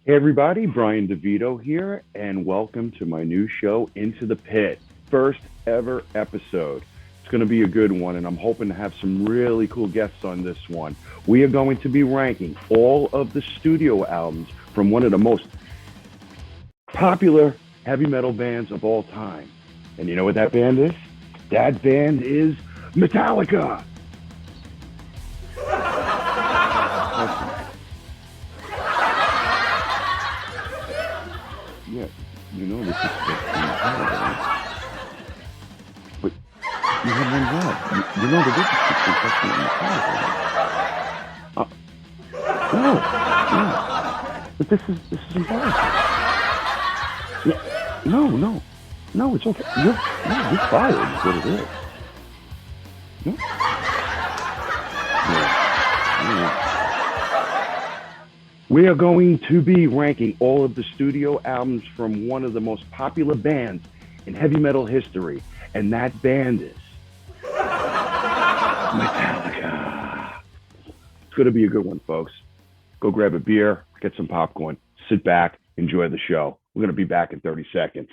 Hey everybody, Brian DeVito here, and welcome to my new show, Into the Pit. First ever episode. It's going to be a good one, and I'm hoping to have some really cool guests on this one. We are going to be ranking all of the studio albums from one of the most popular heavy metal bands of all time. And you know what that band is? That band is Metallica. Yeah, you know this is supposed to be Metallica, but you have one job. You know the difference between Testament and Metallica. No, no. But this is embarrassing. No, it's okay. You're fired. Is what it is. No. Yeah. We are going to be ranking all of the studio albums from one of the most popular bands in heavy metal history, and that band is Metallica. It's going to be a good one, folks. Go grab a beer, get some popcorn, sit back, enjoy the show. We're going to be back in 30 seconds.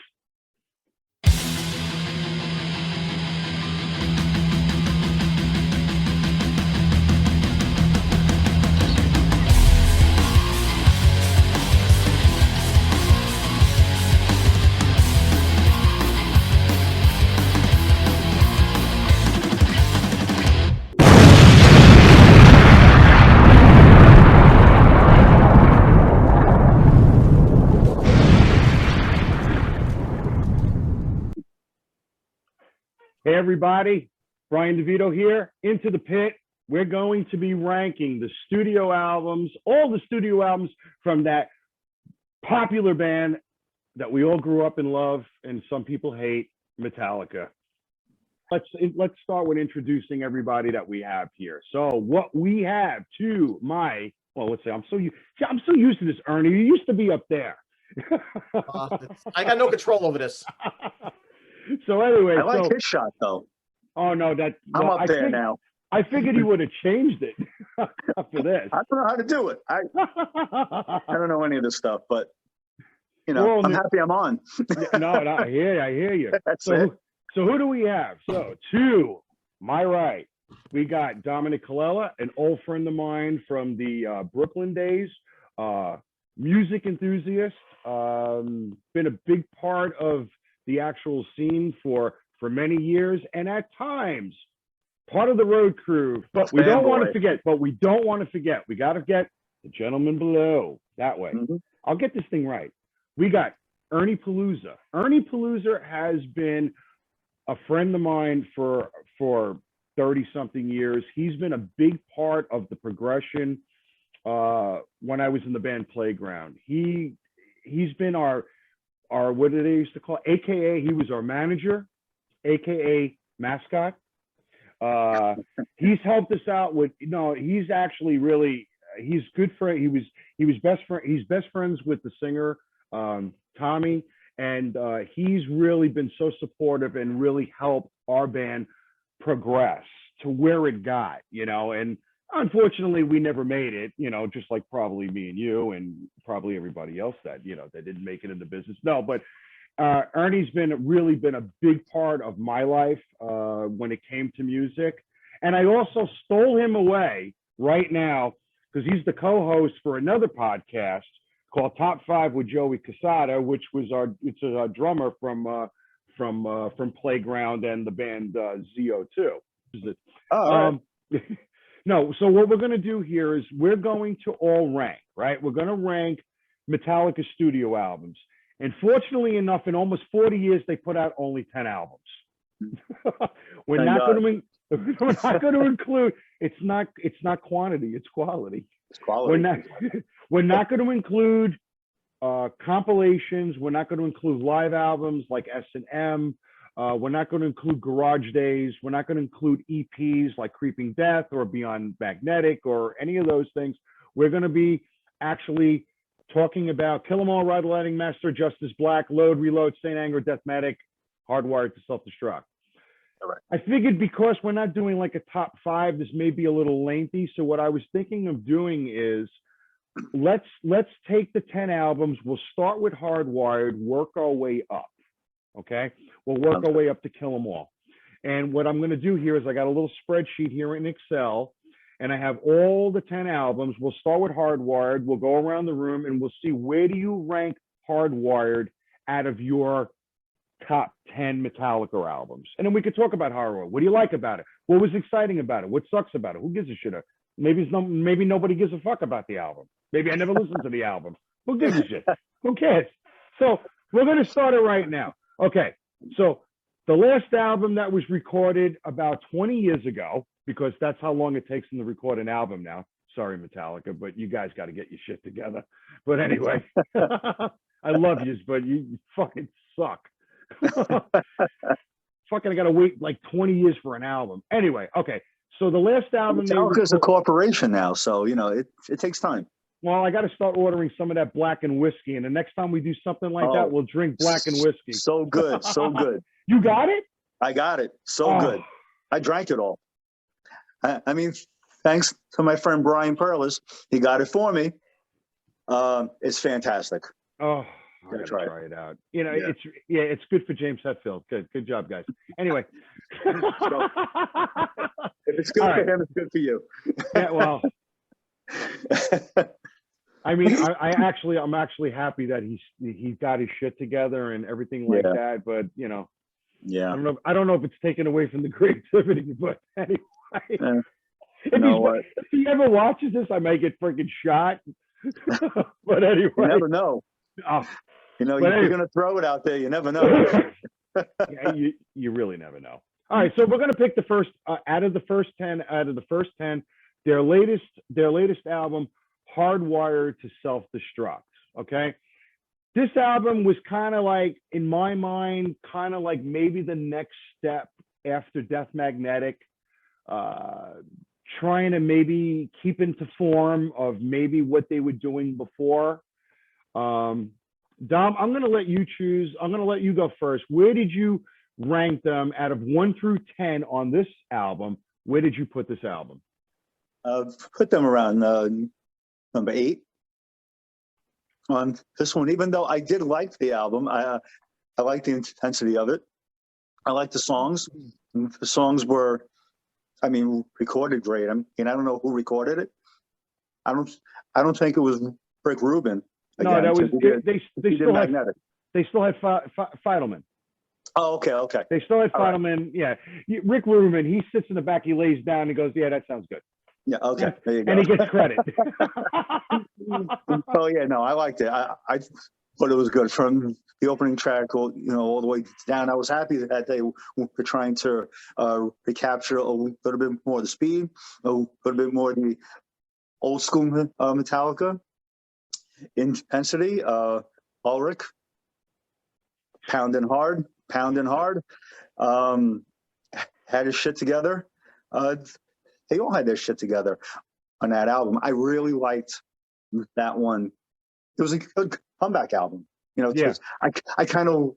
Hey, everybody. Brian DeVito here, Into the Pit. We're going to be ranking the studio albums, all the studio albums from that popular band that we all grew up and love, and some people hate, Metallica. Let's start with introducing everybody that we have here. So what we have to my, well, let's say I'm so used to this, Ernie. You used to be up there. I got no control over this. So anyway, I like his shot though. Oh no, I'm up there now. I figured he would have changed it for this. I don't know how to do it. I don't know any of this stuff, but you know, I'm happy I'm on. No, I hear you. That's so, it. So who do we have? So to my right, we got Dominic Colella, an old friend of mine from the Brooklyn days, music enthusiast, been a big part of the actual scene for many years, and at times part of the road crew. But we don't want to forget. We got to get the gentleman below that way. Mm-hmm. I'll get this thing right. We got Ernie Palooza. Ernie Palooza has been a friend of mine for 30-something years. He's been a big part of the progression when I was in the band Playground. He's been our what did they used to call, AKA he was our manager, AKA mascot. He's helped us out with, he's actually really, he's good friend. He's best friends with the singer, Tommy. And he's really been so supportive and really helped our band progress to where it got, and unfortunately we never made it, just like probably me and you and probably everybody else that, that didn't make it in the business. No, but Ernie's really been a big part of my life when it came to music. And I also stole him away right now because he's the co-host for another podcast called Top 5 with Joey Casada, which was it's a drummer from Playground and the band ZO2. No, so what we're going to do here is we're going to all rank, right? We're going to rank Metallica studio albums. And fortunately enough, in almost 40 years, they put out only 10 albums. We're not going to include, it's not quantity, it's quality. It's quality. We're not going to include compilations. We're not going to include live albums like S&M. We're not going to include Garage Days. We're not going to include EPs like Creeping Death or Beyond Magnetic or any of those things. We're going to be actually talking about Kill 'Em All, Ride the Lightning Master, Justice Black, Load, Reload, Saint Anger, Deathmatic, Hardwired to Self-Destruct. All right. I figured because we're not doing like a top 5, this may be a little lengthy. So what I was thinking of doing is let's take the 10 albums. We'll start with Hardwired, work our way up. Okay, we'll work our way up to Kill 'Em All. And what I'm going to do here is I got a little spreadsheet here in Excel, and I have all the 10 albums. We'll start with Hardwired. We'll go around the room and we'll see where do you rank Hardwired out of your top 10 Metallica albums. And then we could talk about Hardwired. What do you like about it? What was exciting about it? What sucks about it? Who gives a shit? Maybe nobody gives a fuck about the album. Maybe I never listened to the album. Who gives a shit? Who cares? So we're going to start it right now. Okay. So the last album that was recorded about 20 years ago, because that's how long it takes them to record an album now. Sorry, Metallica, but you guys got to get your shit together. But anyway, I love you, but you fucking suck. Fucking, I got to wait like 20 years for an album. Anyway, okay. So the last album, Metallica's a corporation now, so you know it takes time. Well, I got to start ordering some of that black and whiskey, and the next time we do something like that, we'll drink black and whiskey. So good, so good. You got it? I got it. So good. I drank it all. I mean, thanks to my friend Brian Perlis, he got it for me. It's fantastic. Oh, I gotta try it out. You know, it's good for James Hetfield. Good job, guys. Anyway, so, if it's good for him, it's good for you. Yeah, well, I mean, I'm actually happy that he got his shit together and everything like that. But you know, I don't know if it's taken away from the creativity, but anyway. If he ever watches this, I might get freaking shot. But anyway, you never know. Oh, you know, you're going to throw it out there. You never know. Yeah, you really never know. All right, so we're going to pick the first out of the first 10, their latest album, Hardwired to Self-Destruct. Okay, this album was kind of like, in my mind, kind of like maybe the next step after Death Magnetic, trying to maybe keep into form of maybe what they were doing before. Dom, I'm going to let you choose. I'm going to let you go first. Where did you rank them out of 1 through 10 on this album? Where did you put this album? Put them around number 8 on this one. Even though I did like the album, I like the intensity of it. I like the songs. The songs were, I mean, recorded great. I don't know who recorded it. I don't think it was Rick Rubin. Again, no, that was they still had Feidelman. Oh, okay. They still had Feidelman. Right. Yeah, Rick Rubin. He sits in the back. He lays down. And goes, "Yeah, that sounds good." Yeah. Okay. There you go. And he gets credit. Oh yeah, no, I liked it. I thought it was good from the opening track, all the way down. I was happy that they were trying to recapture a little bit more of the speed, a little bit more of the old school Metallica intensity. Ulrich, pounding hard, had his shit together. They all had their shit together on that album. I really liked that one. It was a good comeback album. I kind of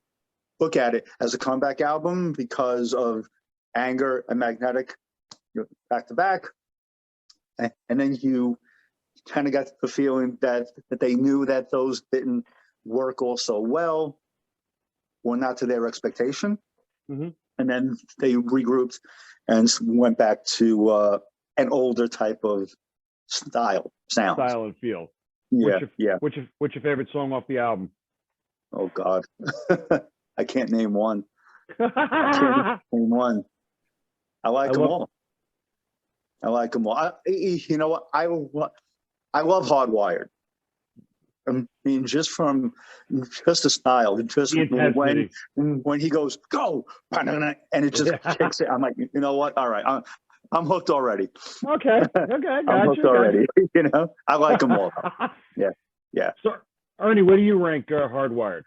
look at it as a comeback album because of Anger and Magnetic back to back. And then you kind of got the feeling that they knew that those didn't work all so well, or not to their expectation. Mm-hmm. And then they regrouped and went back to an older type of sound and feel. What's your favorite song off the album? Oh God, I can't name one. I like them all. You know what? I love Hardwired. I mean, just the style, just when he goes go, and it just kicks it. I'm like, you know what? All right, I'm hooked already. Okay, gotcha. I'm hooked already. I like them all. Yeah. So, Ernie, where do you rank Hardwired?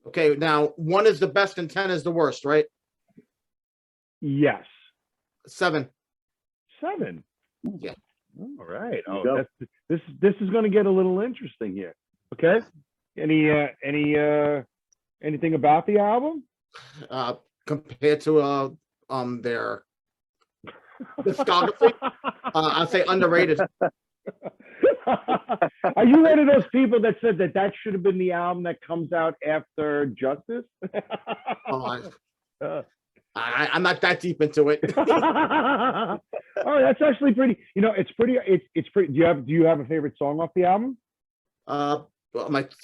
Okay, now 1 is the best and 10 is the worst, right? Yes. 7. Yeah. All right. Oh, this is going to get a little interesting here. Okay. Anything about the album? Compared to their discography, I'd say underrated. Are you one of those people that said that that should have been the album that comes out after Justice? Oh, I'm not that deep into it. Oh, that's actually pretty. You know, it's pretty. It's pretty. Do you have a favorite song off the album? Well,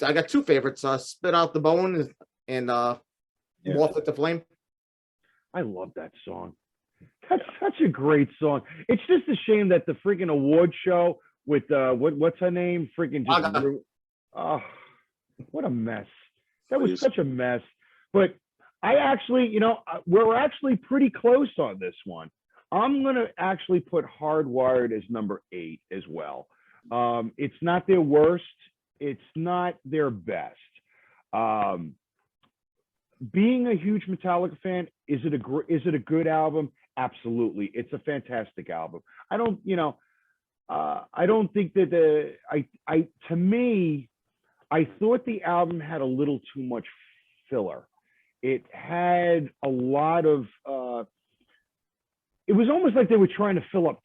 I got two favorites. Spit Out the Bone and Moth with the Flame. I love that song. That's such a great song. It's just a shame that the freaking award show with what's her name freaking just oh, what a mess. That was such a mess. But I actually, you know, we're actually pretty close on this one. I'm gonna actually put Hardwired as number 8 as well. It's not their worst. It's not their best. Being a huge Metallica fan, is it a good album? Absolutely, it's a fantastic album. I don't, you know, I don't think that to me, I thought the album had a little too much filler. It had a lot of. It was almost like they were trying to fill up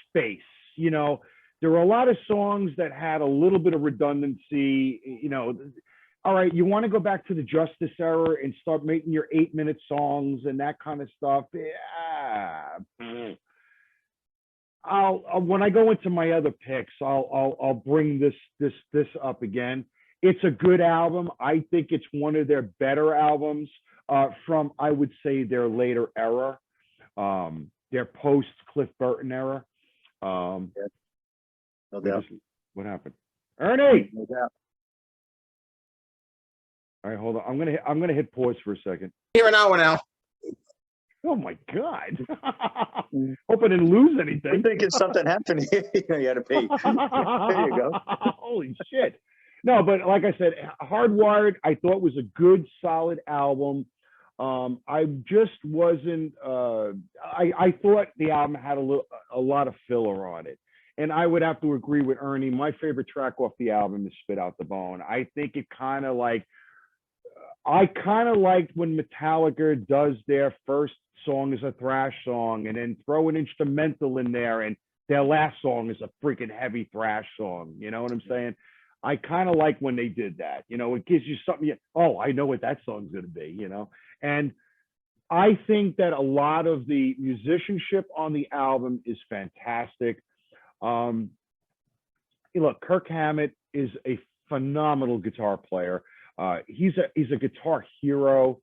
space. You know, there were a lot of songs that had a little bit of redundancy. You know, all right, you want to go back to the Justice era and start making your 8-minute songs and that kind of stuff. Yeah. When I go into my other picks, I'll bring this up again. It's a good album. I think it's one of their better albums from, I would say, their later era, their post Cliff Burton era. No doubt. What happened, Ernie? No doubt. All right, hold on. I'm gonna hit pause for a second. Here an hour now. Oh my God! Hope I didn't lose anything. I'm thinking something happened here. You had to pee. There you go. Holy shit! No, but like I said, Hardwired, I thought was a good, solid album. I just wasn't. I thought the album had a lot of filler on it, and I would have to agree with Ernie. My favorite track off the album is "Spit Out the Bone." I think it kind of like. I kind of liked when Metallica does their first song as a thrash song and then throw an instrumental in there, and their last song is a freaking heavy thrash song. You know what I'm saying? I kind of like when they did that. You know, it gives you something. Oh, I know what that song's going to be, you know? And I think that a lot of the musicianship on the album is fantastic. Look, Kirk Hammett is a phenomenal guitar player. He's a guitar hero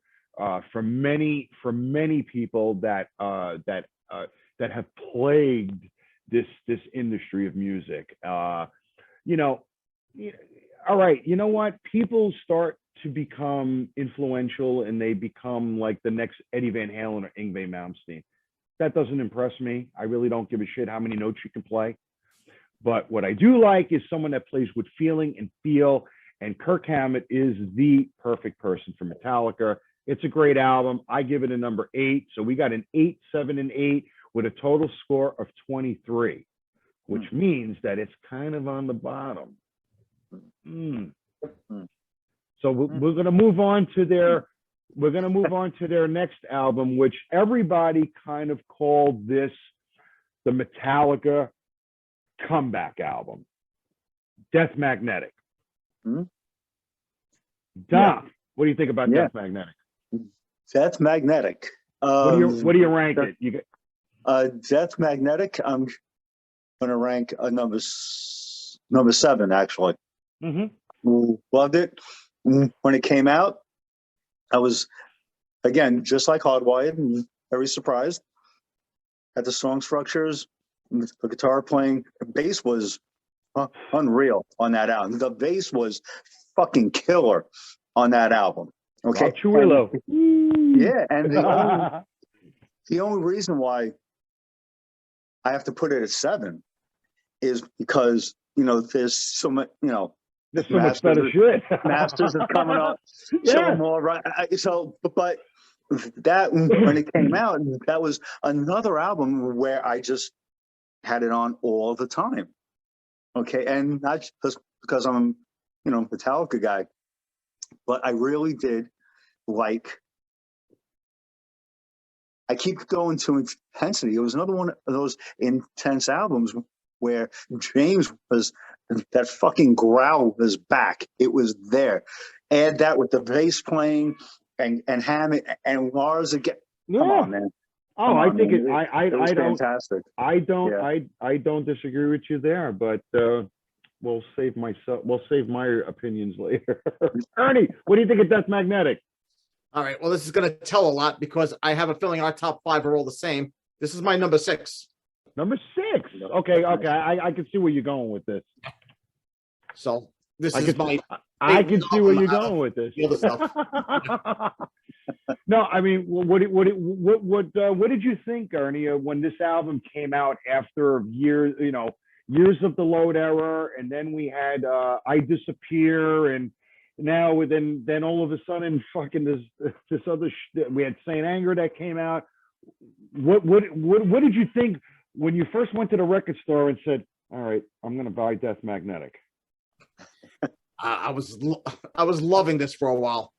for many people that have plagued this industry of music. You know, all right, you know what? People start to become influential and they become like the next Eddie Van Halen or Yngwie Malmsteen. That doesn't impress me. I really don't give a shit how many notes you can play. But what I do like is someone that plays with feeling and feel. And Kirk Hammett is the perfect person for Metallica. It's a great album. I give it a number 8. So we got an 8, 7, and 8 with a total score of 23, which means that it's kind of on the bottom. So we're going to move on to their next album, which everybody kind of called this the Metallica comeback album, Death Magnetic. Dom, what do you think about Death Magnetic? Death Magnetic. What do you rank it? You get Death Magnetic. I'm going to rank number 7 actually. Loved it when it came out. I was again just like Hardwired, very surprised at the song structures, the guitar playing. The bass was unreal on that album. The bass was fucking killer on that album. Okay. Yeah, and the only reason why I have to put it at 7 is because, you know, there's so much, you know, there's so much better shit. Masters is coming up. So more right. But that when it came out, that was another album where I just had it on all the time. Okay, and not just because I'm, you know, Metallica guy, but I really did like. I keep going to intensity. It was another one of those intense albums where James was, that fucking growl was back. It was there. Add that with the bass playing and Hammond and Lars again. Come on, man. Oh, Come I on, think man. I It was don't fantastic. I don't disagree with you there, but we'll save my opinions later. Ernie, what do you think of Death Magnetic? All right. Well, this is going to tell a lot because I have a feeling our top 5 are all the same. This is my number 6. Number 6. Okay. I can see where you're going with this. So this I is my. I can see where you're album going with this. the other stuff. No, I mean, what did you think, Ernie, when this album came out after years of the Load Era, and then we had I Disappear, and now then all of a sudden fucking this other we had Saint Anger that came out. What did you think when you first went to the record store and said, all right, I'm gonna buy Death Magnetic? I was loving this for a while.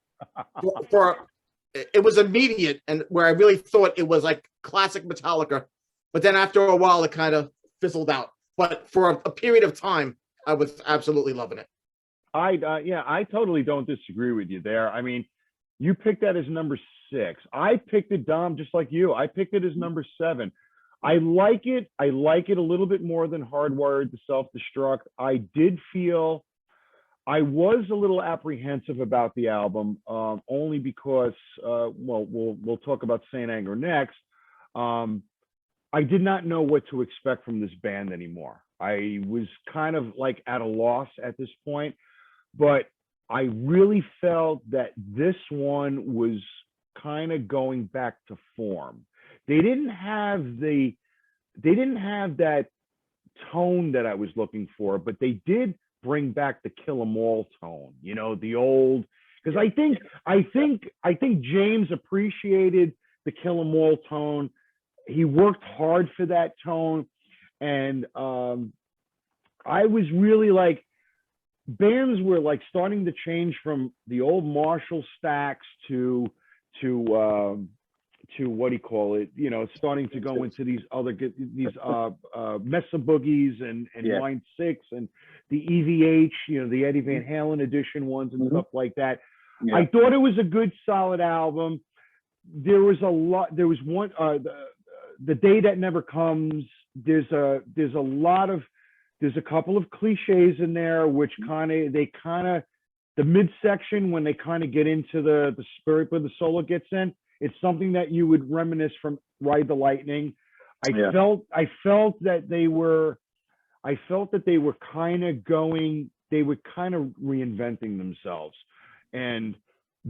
It was immediate, and where I really thought it was like classic Metallica, but then after a while it kind of fizzled out. But for a period of time, I was absolutely loving it. I totally don't disagree with you there. I mean, you picked that as number 6. I picked it, Dom, just like you. I picked it as number 7. I like it. I like it a little bit more than Hardwired to Self-Destruct. I did feel I was a little apprehensive about the album, only because, we'll talk about Saint Anger next. I did not know what to expect from this band anymore. I was kind of like at a loss at this point, but I really felt that this one was kind of going back to form. They didn't have that tone that I was looking for, but they did bring back the Kill 'Em All tone, the old, because I think James appreciated the Kill 'Em All tone. He worked hard for that tone, and I was really like, bands were like starting to change from the old Marshall stacks to what do you call it? Starting to go into these Mesa Boogies and Line 6 and the EVH, the Eddie Van Halen edition ones and stuff like that. Yeah. I thought it was a good, solid album. There was a lot. There was one, The Day That Never Comes. There's a couple of cliches in there, which the midsection, when they kind of get into the spirit where the solo gets in, it's something that you would reminisce from Ride the Lightning. I felt that they were kind of reinventing themselves and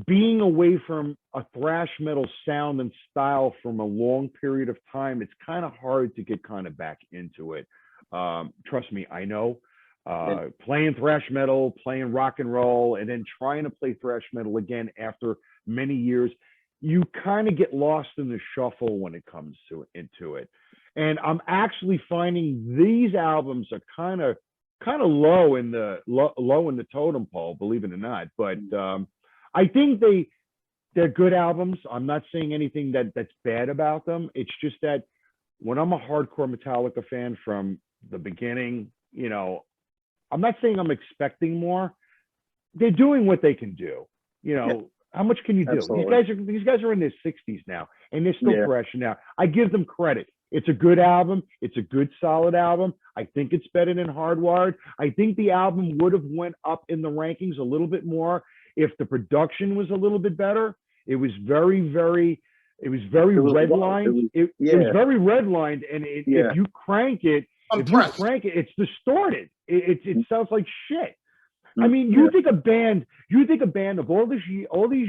being away from a thrash metal sound and style from a long period of time. It's kind of hard to get kind of back into it. Trust me, I know. Playing thrash metal, playing rock and roll, and then trying to play thrash metal again after many years, you kind of get lost in the shuffle when it comes into it. And I'm actually finding these albums are kind of low in the totem pole, believe it or not. But I think they're good albums. I'm not saying anything that's bad about them. It's just that when I'm a hardcore Metallica fan from the beginning, I'm not saying I'm expecting more. They're doing what they can do. How much can you do? Absolutely. These guys are in their 60s now, and they're still fresh now. I give them credit. It's a good album. It's a good, solid album. I think it's better than Hardwired. I think the album would have went up in the rankings a little bit more if the production was a little bit better. It was very redlined. It was very redlined, and if you crank it, it's distorted. It sounds like shit. I mean, you think a band of all these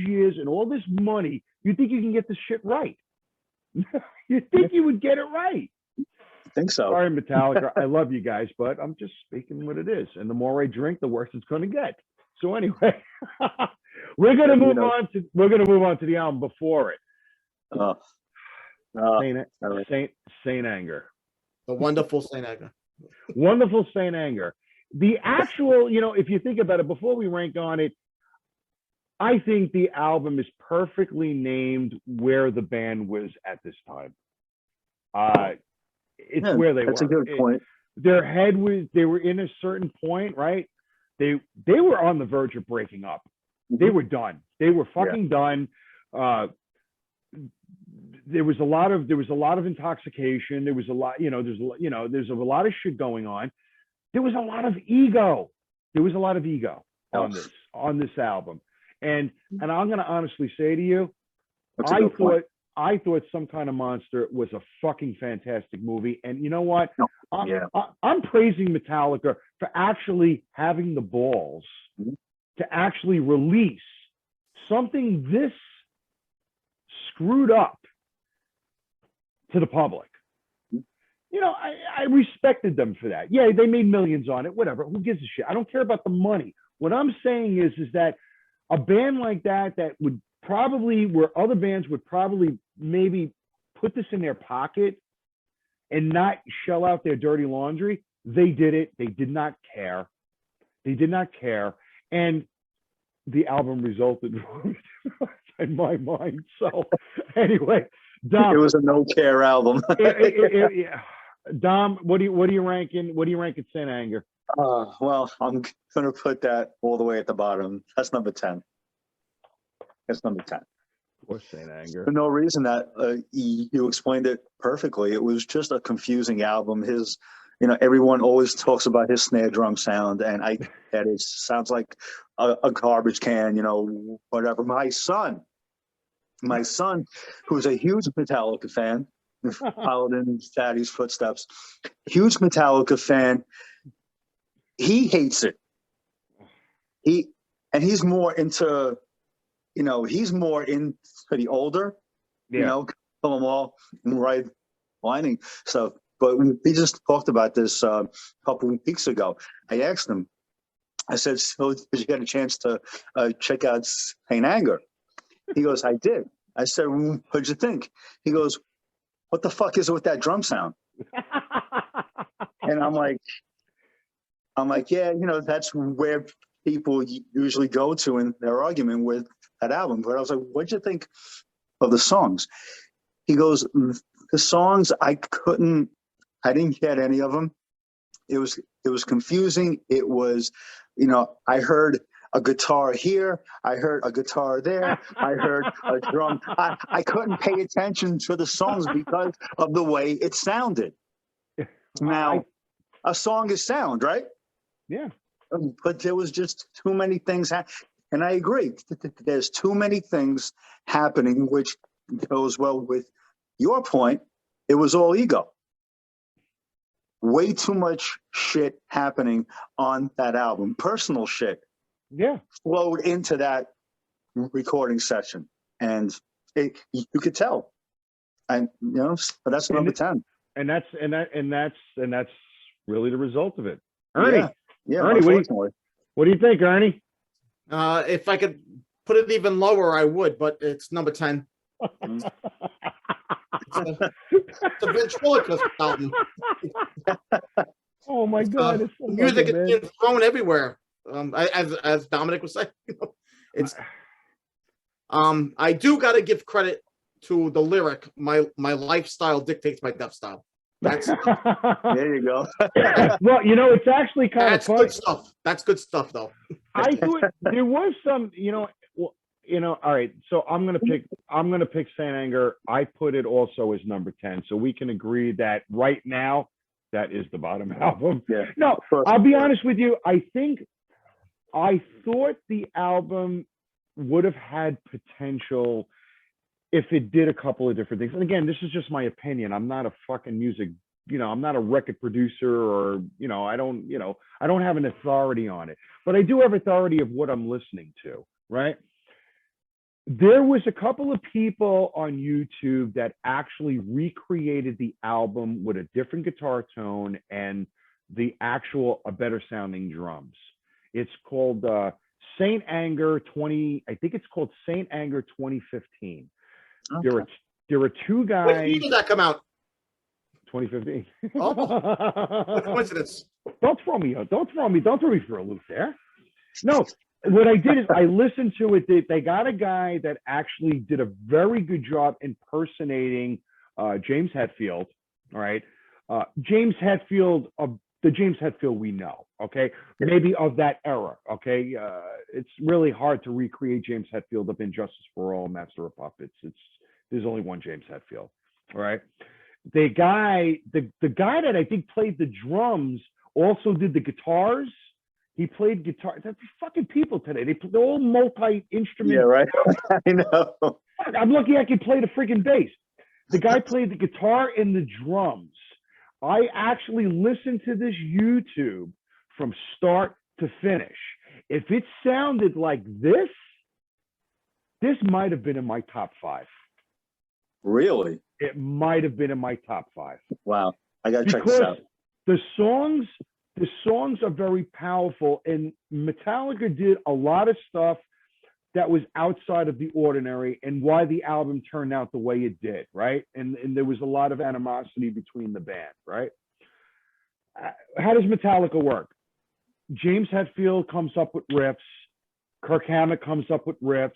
years and all this money, you think you can get this shit right? You think you would get it right? I think so. Sorry, Metallica. I love you guys, but I'm just speaking what it is. And the more I drink, the worse it's going to get. So anyway, we're going to move on to the album before it. Saint Anger. The wonderful Saint Anger. Wonderful Saint Anger. The actual, if you think about it, before we rank on it, I think the album is perfectly named where the band was at this time. It's where they were. That's a good point. their head was, they were in a certain point, right? They were on the verge of breaking up. They were done. They were fucking done. There was a lot of intoxication. There was a lot, there's a lot of shit going on. There was a lot of ego. On this album. And I'm gonna honestly say to you, I thought Some Kind of Monster was a fucking fantastic movie. And you know what? I'm praising Metallica for actually having the balls to actually release something this screwed up to the public. I respected them for that. Yeah, they made millions on it, whatever. Who gives a shit? I don't care about the money. What I'm saying is that a band like that would probably, where other bands would probably maybe put this in their pocket and not shell out their dirty laundry, they did it. They did not care. And the album resulted in my mind. So anyway, Dom, it was a no care album. Dom, what do you rank at Saint Anger? Well, I'm gonna put that all the way at the bottom. That's number 10. That's number 10. Or Saint Anger. For no reason that you explained it perfectly. It was just a confusing album. Everyone always talks about his snare drum sound, and it sounds like a garbage can, whatever. My son, who's a huge Metallica fan, followed in Daddy's footsteps, huge Metallica fan, he hates it. He's more into the older, Kill 'Em All and Right Lining stuff. But we just talked about this a couple of weeks ago. I asked him, I said, so did you get a chance to check out Saint Anger? He goes, I did. I said, what'd you think? He goes, what the fuck is it with that drum sound? And I'm like, yeah, that's where people usually go to in their argument with that album. But I was like, what'd you think of the songs? He goes, the songs, I didn't get any of them. It was confusing. It was, I heard a guitar here, I heard a guitar there, I heard a drum. I couldn't pay attention to the songs because of the way it sounded. Now, a song is sound, right? Yeah. But there was just too many things. And I agree. There's too many things happening, which goes well with your point. It was all ego. Way too much shit happening on that album. Personal shit. Yeah. Flowed into that recording session. And you could tell. And but that's number 10. And that's really the result of it. Ernie. Yeah, Ernie, what do you think, Ernie? If I could put it even lower, I would, but it's number 10. It's a ventriloquist album. Oh my God! It's so music is being thrown everywhere. As Dominic was saying, it's. I do got to give credit to the lyric. My lifestyle dictates my death style. That's there you go. Well, it's actually kind of funny. Good stuff. That's good stuff, though. I thought there was some, all right. So I'm gonna pick Saint Anger. I put it also as number 10, so we can agree that right now that is the bottom album. Yeah. No, I'll be honest with you. I thought the album would have had potential if it did a couple of different things. And again, this is just my opinion. I'm not a fucking music, I'm not a record producer or, I don't have an authority on it, but I do have authority of what I'm listening to, right? There was a couple of people on YouTube that actually recreated the album with a different guitar tone and a better sounding drums. It's called Saint Anger 20. I think it's called Saint Anger 2015. Okay. There were two guys. When did that come out? 2015. Oh, what coincidence! Don't throw me for a loop there. No, what I did is I listened to it. They got a guy that actually did a very good job impersonating James Hetfield. All right, James Hetfield, the James Hetfield we know, okay? Maybe of that era, okay? It's really hard to recreate James Hetfield of Injustice for All, Master of Puppets. There's only one James Hetfield, all right? The guy that I think played the drums also did the guitars. He played guitar. That's fucking people today. They're all multi-instrument. Yeah, right. I know. I'm lucky I could play the freaking bass. The guy played the guitar and the drums. I actually listened to this YouTube from start to finish. If it sounded like this might have been in my top 5. Really? It might have been in my top 5. Wow. I got to check this out. The songs are very powerful, and Metallica did a lot of stuff that was outside of the ordinary, and why the album turned out the way it did, right? And there was a lot of animosity between the band, right? How does Metallica work? James Hetfield comes up with riffs. Kirk Hammett comes up with riffs.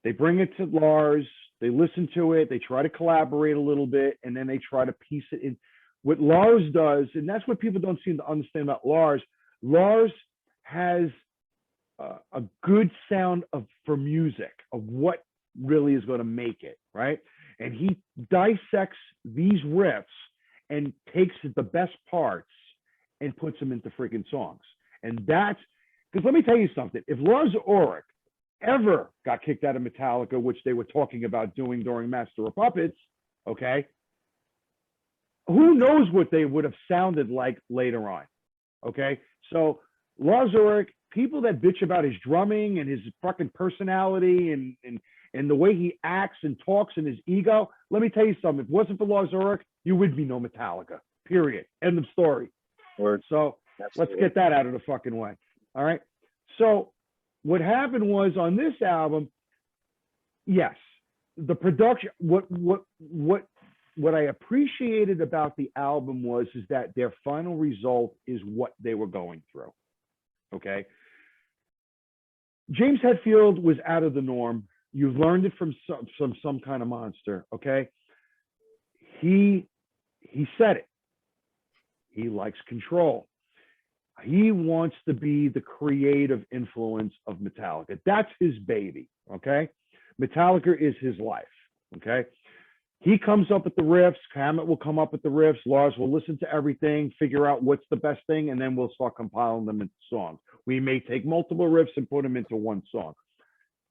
They bring it to Lars. They listen to it. They try to collaborate a little bit, and then they try to piece it in. What Lars does, and that's what people don't seem to understand about Lars. Lars has a good sound for music, of what really is going to make it, right? And he dissects these riffs and takes the best parts and puts them into freaking songs. And that's, because let me tell you something, if Lars Ulrich ever got kicked out of Metallica, which they were talking about doing during Master of Puppets, okay, who knows what they would have sounded like later on, okay? So Lars Ulrich, people that bitch about his drumming and his fucking personality and the way he acts and talks and his ego, let me tell you something. If it wasn't for Lars Ulrich, you would be no Metallica, period. End of story. Word. So Absolutely. let's get that out of the fucking way, all right? So what happened was on this album, yes, the production, what I appreciated about the album is that their final result is what they were going through, okay? James Hetfield was out of the norm. You've learned it from some kind of monster, okay? He said it. He likes control. He wants to be the creative influence of Metallica. That's his baby, okay? Metallica is his life, okay? He comes up with the riffs. Hammett will come up with the riffs. Lars will listen to everything, figure out what's the best thing, and then we'll start compiling them into songs. We may take multiple riffs and put them into one song.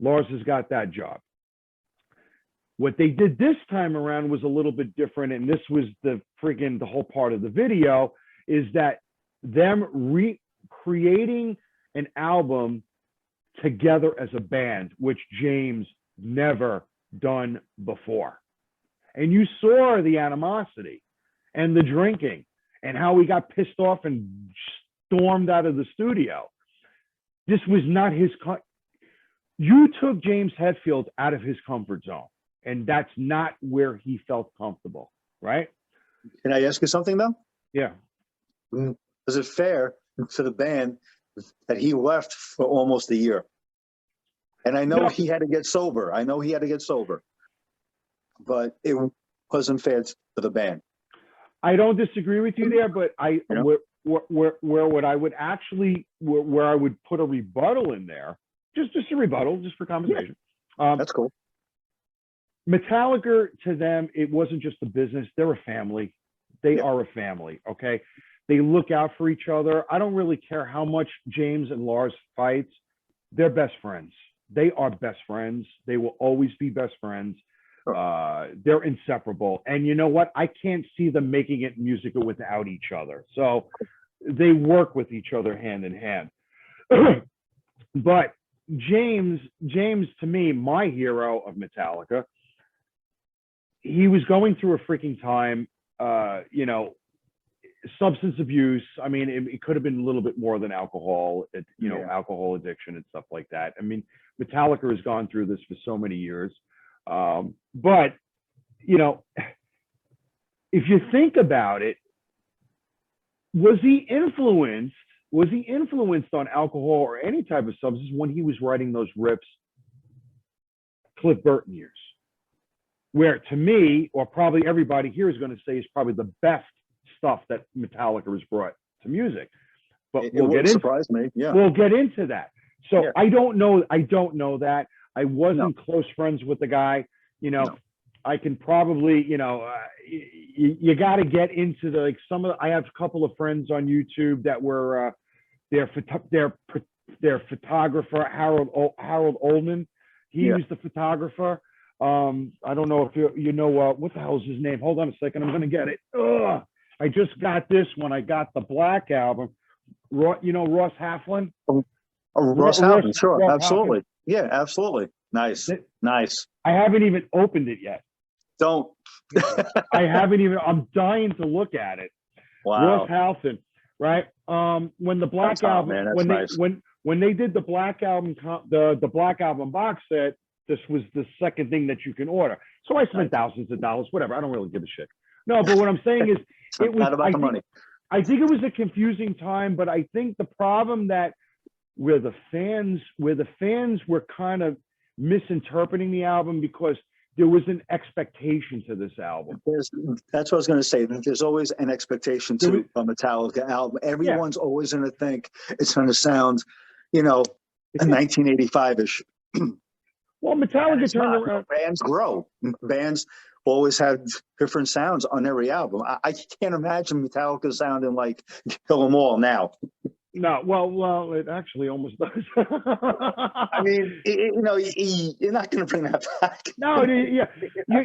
Lars has got that job. What they did this time around was a little bit different, and this was the whole part of the video, is that them recreating an album together as a band, which James never done before. And you saw the animosity and the drinking and how he got pissed off and stormed out of the studio. This was not his. You took James Hetfield out of his comfort zone, and that's not where he felt comfortable, right? Can I ask you something, though? Yeah. Is it fair to the band that he left for almost a year? And I know he had to get sober. But it wasn't fair to the band. I don't disagree with you there, but where I would put a rebuttal in there, just a rebuttal, just for conversation. That's cool. Metallica, to them, it wasn't just a business. They're a family. They are a family, okay? They look out for each other. I don't really care how much James and Lars fight. They're best friends. They are best friends. They will always be best friends. They're inseparable. And you know what? I can't see them making it musical without each other. So they work with each other hand in hand. But James, to me, my hero of Metallica, he was going through a freaking time, substance abuse. I mean, it could have been a little bit more than alcohol, alcohol addiction and stuff like that. I mean, Metallica has gone through this for so many years. But, if you think about it, was he influenced on alcohol or any type of substance when he was writing those riffs? Cliff Burton years, where to me, or probably everybody here is going to say, is probably the best stuff that Metallica has brought to music. But It we'll get wouldn't into surprise me. Yeah. we'll get into that. So Yeah. I don't know that. I wasn't close friends with the guy. You know, No. I can probably, you got to get into the like some of. I have a couple of friends on YouTube that were their photographer Harold Oldman. He was the photographer. I don't know if you know what the hell's his name. Hold on a second, I'm gonna get it. Ugh. I just got this when I got the Black album. You know Ross Halflin? Ross Halfin, sure, Ross absolutely. Yeah, absolutely. Nice, nice. I haven't even opened it yet. Don't. I haven't even. I'm dying to look at it. Wow. Ross Halfin, right? When the Black That's hot, album, man. That's when nice. when they did the Black album, the Black album box set, this was the second thing that you can order. So I spent thousands of dollars, whatever. I don't really give a shit. No, but what I'm saying is, it was. Not about the money. I think it was a confusing time, but I think the problem that where the fans were kind of misinterpreting the album because there was an expectation to this album. That's what I was going to say. There's always an expectation to a Metallica album. Everyone's always going to think it's going to sound, 1985-ish. Well, Metallica turned around. Bands grow. Bands always have different sounds on every album. I can't imagine Metallica sounding like Kill 'Em All now. No, well, it actually almost does. I mean, you're not going to bring that back. No, yeah,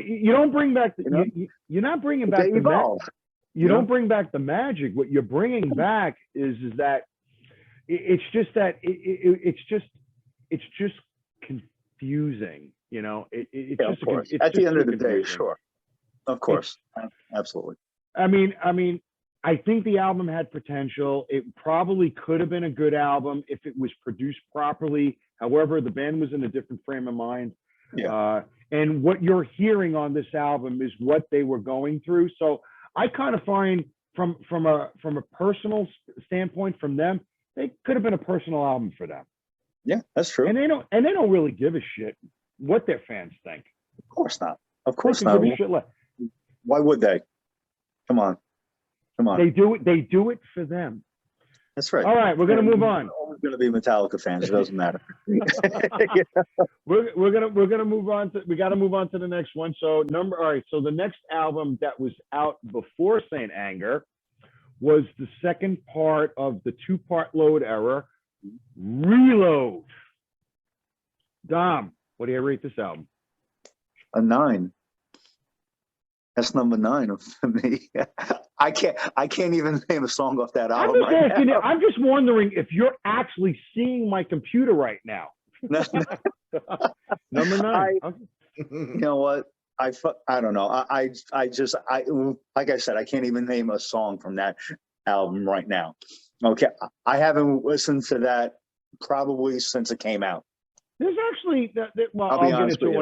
you don't bring back. You're not bringing back the magic. You don't bring back the magic. What you're bringing back is that it's just that it's just confusing. It's yeah, just of course. it's At the just end of the confusing. day, sure, of course, absolutely. I mean, I think the album had potential. It probably could have been a good album if it was produced properly. However, the band was in a different frame of mind. Yeah. And what you're hearing on this album is what they were going through. So I kind of find from a personal standpoint from them, they could have been a personal album for them. Yeah, that's true. And they don't really give a shit what their fans think. Of course not. Of course They not. give a shit less. Why would they? Come on. They do it for them. That's right. All right, we're gonna move on. We're always gonna be Metallica fans. It doesn't matter. We're gonna move on to. We got to move on to the next one. So So the next album that was out before Saint Anger was the second part of the two-part Load era, Reload. Dom, what do you rate this album? A 9. That's number 9 for me. I can't even name a song off that album. I'm just wondering if you're actually seeing my computer right now. Number 9. You know what? I don't know. I like I said, I can't even name a song from that album right now. Okay, I haven't listened to that probably since it came out. There's actually, well, I'll get into it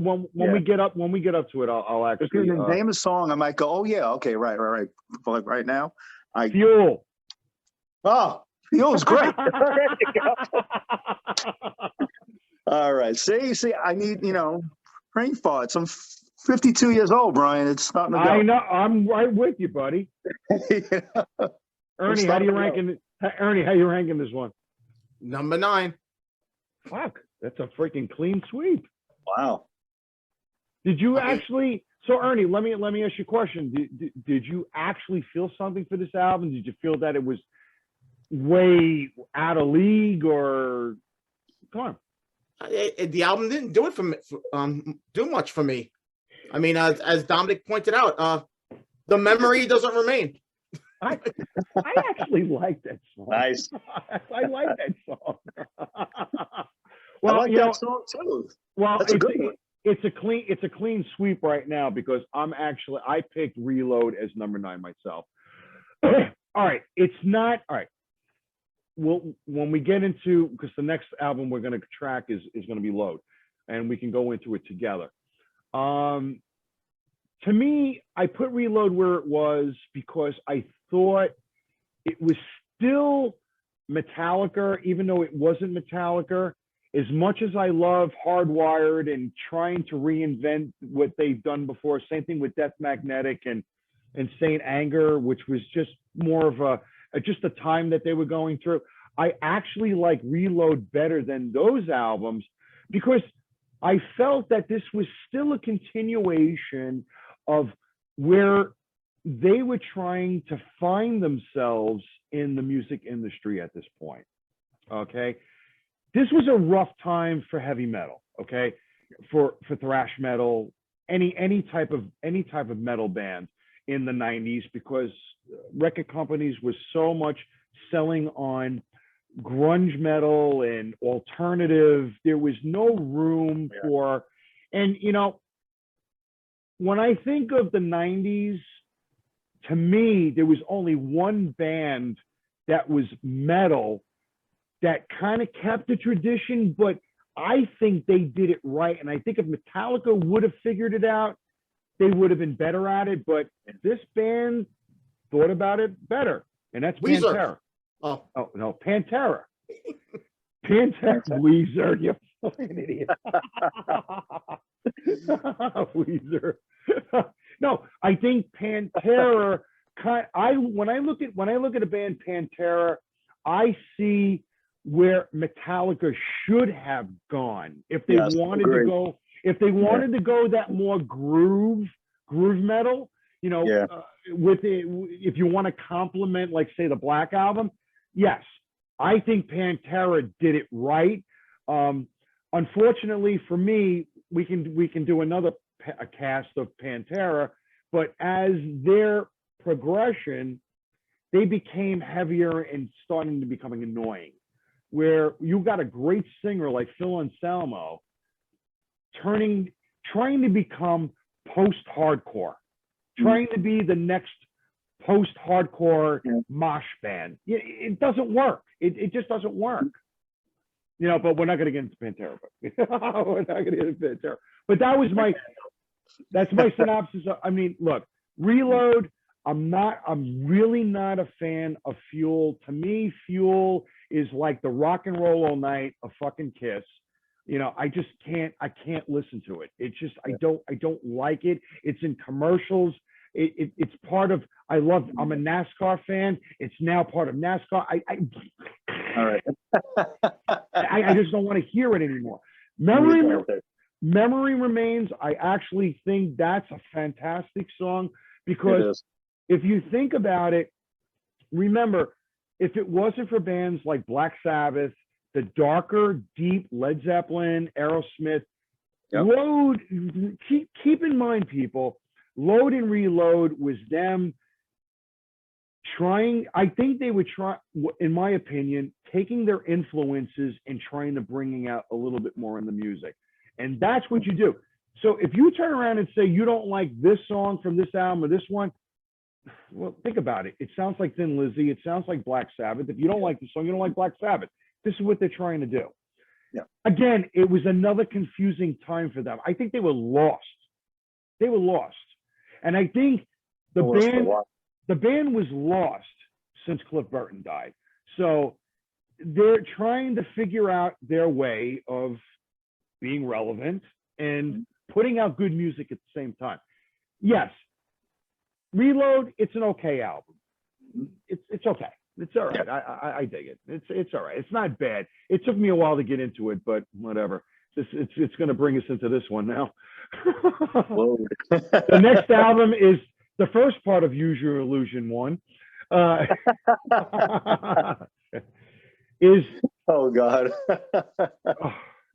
when we get up to it. I'll actually name a song. I might go, oh yeah, okay, right. But right now, Fuel. Oh, Fuel's great. All right, see, I need brain farts. I'm 52 years old, Brian. It's starting to go. I know. I'm right with you, buddy. Ernie, how you ranking this one? Number 9. Fuck, that's a freaking clean sweep. Wow. Did you actually? So Ernie, let me ask you a question. Did you actually feel something for this album? Did you feel that it was way out of league, or come on? The album didn't do it do much for me. I mean, as Dominic pointed out, the memory doesn't remain. I actually like that song. Nice. I like that song. Well, I like that song too. Well, that's a good one. It's a clean sweep right now because I picked Reload as number 9 myself. All right, it's not all right. Well, when we get into, because the next album we're going to track is going to be Load, and we can go into it together. To me, I put Reload where it was because I thought it was still Metallica, even though it wasn't Metallica. As much as I love Hardwired and trying to reinvent what they've done before, same thing with Death Magnetic and Saint Anger, which was just more of a just the time that they were going through. I actually like Reload better than those albums because I felt that this was still a continuation of where they were trying to find themselves in the music industry at this point. Okay. This was a rough time for heavy metal. Okay. For thrash metal, any type of metal band in the 90s, because record companies were so much selling on grunge metal and alternative. There was no room for, and you know, when I think of the 90s, to me, there was only one band that was metal that kind of kept the tradition, but I think they did it right. And I think if Metallica would have figured it out, they would have been better at it. But this band thought about it better. And that's Pantera. Oh no, Pantera. Weezer, you fucking idiot. Weezer. No, I think Pantera. When I look at a band Pantera, I see where Metallica should have gone if they wanted to go. If they wanted to go that more groove metal, you know, with it, if you want to complement, like say the Black Album, yes, I think Pantera did it right. Unfortunately for me, we can do another cast of Pantera, but as their progression, they became heavier and starting to becoming annoying. Where you got a great singer like Phil Anselmo trying to become post-hardcore, trying to be the next post-hardcore mosh band. It doesn't work. It just doesn't work. You know, but we're not going to get into Pantera. But we're not going to get into Pantera. But that's my synopsis. I mean, look, Reload. I'm really not a fan of Fuel. To me, Fuel is like the Rock and Roll All Night of fucking Kiss. You know, I can't listen to it. It's just, I don't like it. It's in commercials. It's part of, I'm a NASCAR fan. It's now part of NASCAR. All right. I just don't want to hear it anymore. Memory Remains. I actually think that's a fantastic song because if you think about it, remember, if it wasn't for bands like Black Sabbath, the darker, deep Led Zeppelin, Aerosmith, Load, keep in mind, people, Load and Reload was them trying, I think they would try, in my opinion, taking their influences and trying to bringing out a little bit more in the music. And that's what you do. So if you turn around and say you don't like this song from this album or this one, well, think about it. It sounds like Thin Lizzy. It sounds like Black Sabbath. If you don't like the song, you don't like Black Sabbath. This is what they're trying to do. Yeah. Again, it was another confusing time for them. I think they were lost. They were lost. And I think the band was lost since Cliff Burton died. So they're trying to figure out their way of being relevant and putting out good music at the same time. Yes, Reload, it's an okay album. It's okay. It's all right. I dig it. It's all right. It's not bad. It took me a while to get into it, but whatever. It's going to bring us into this one now. The next album is the first part of Use Your Illusion 1. Is oh God.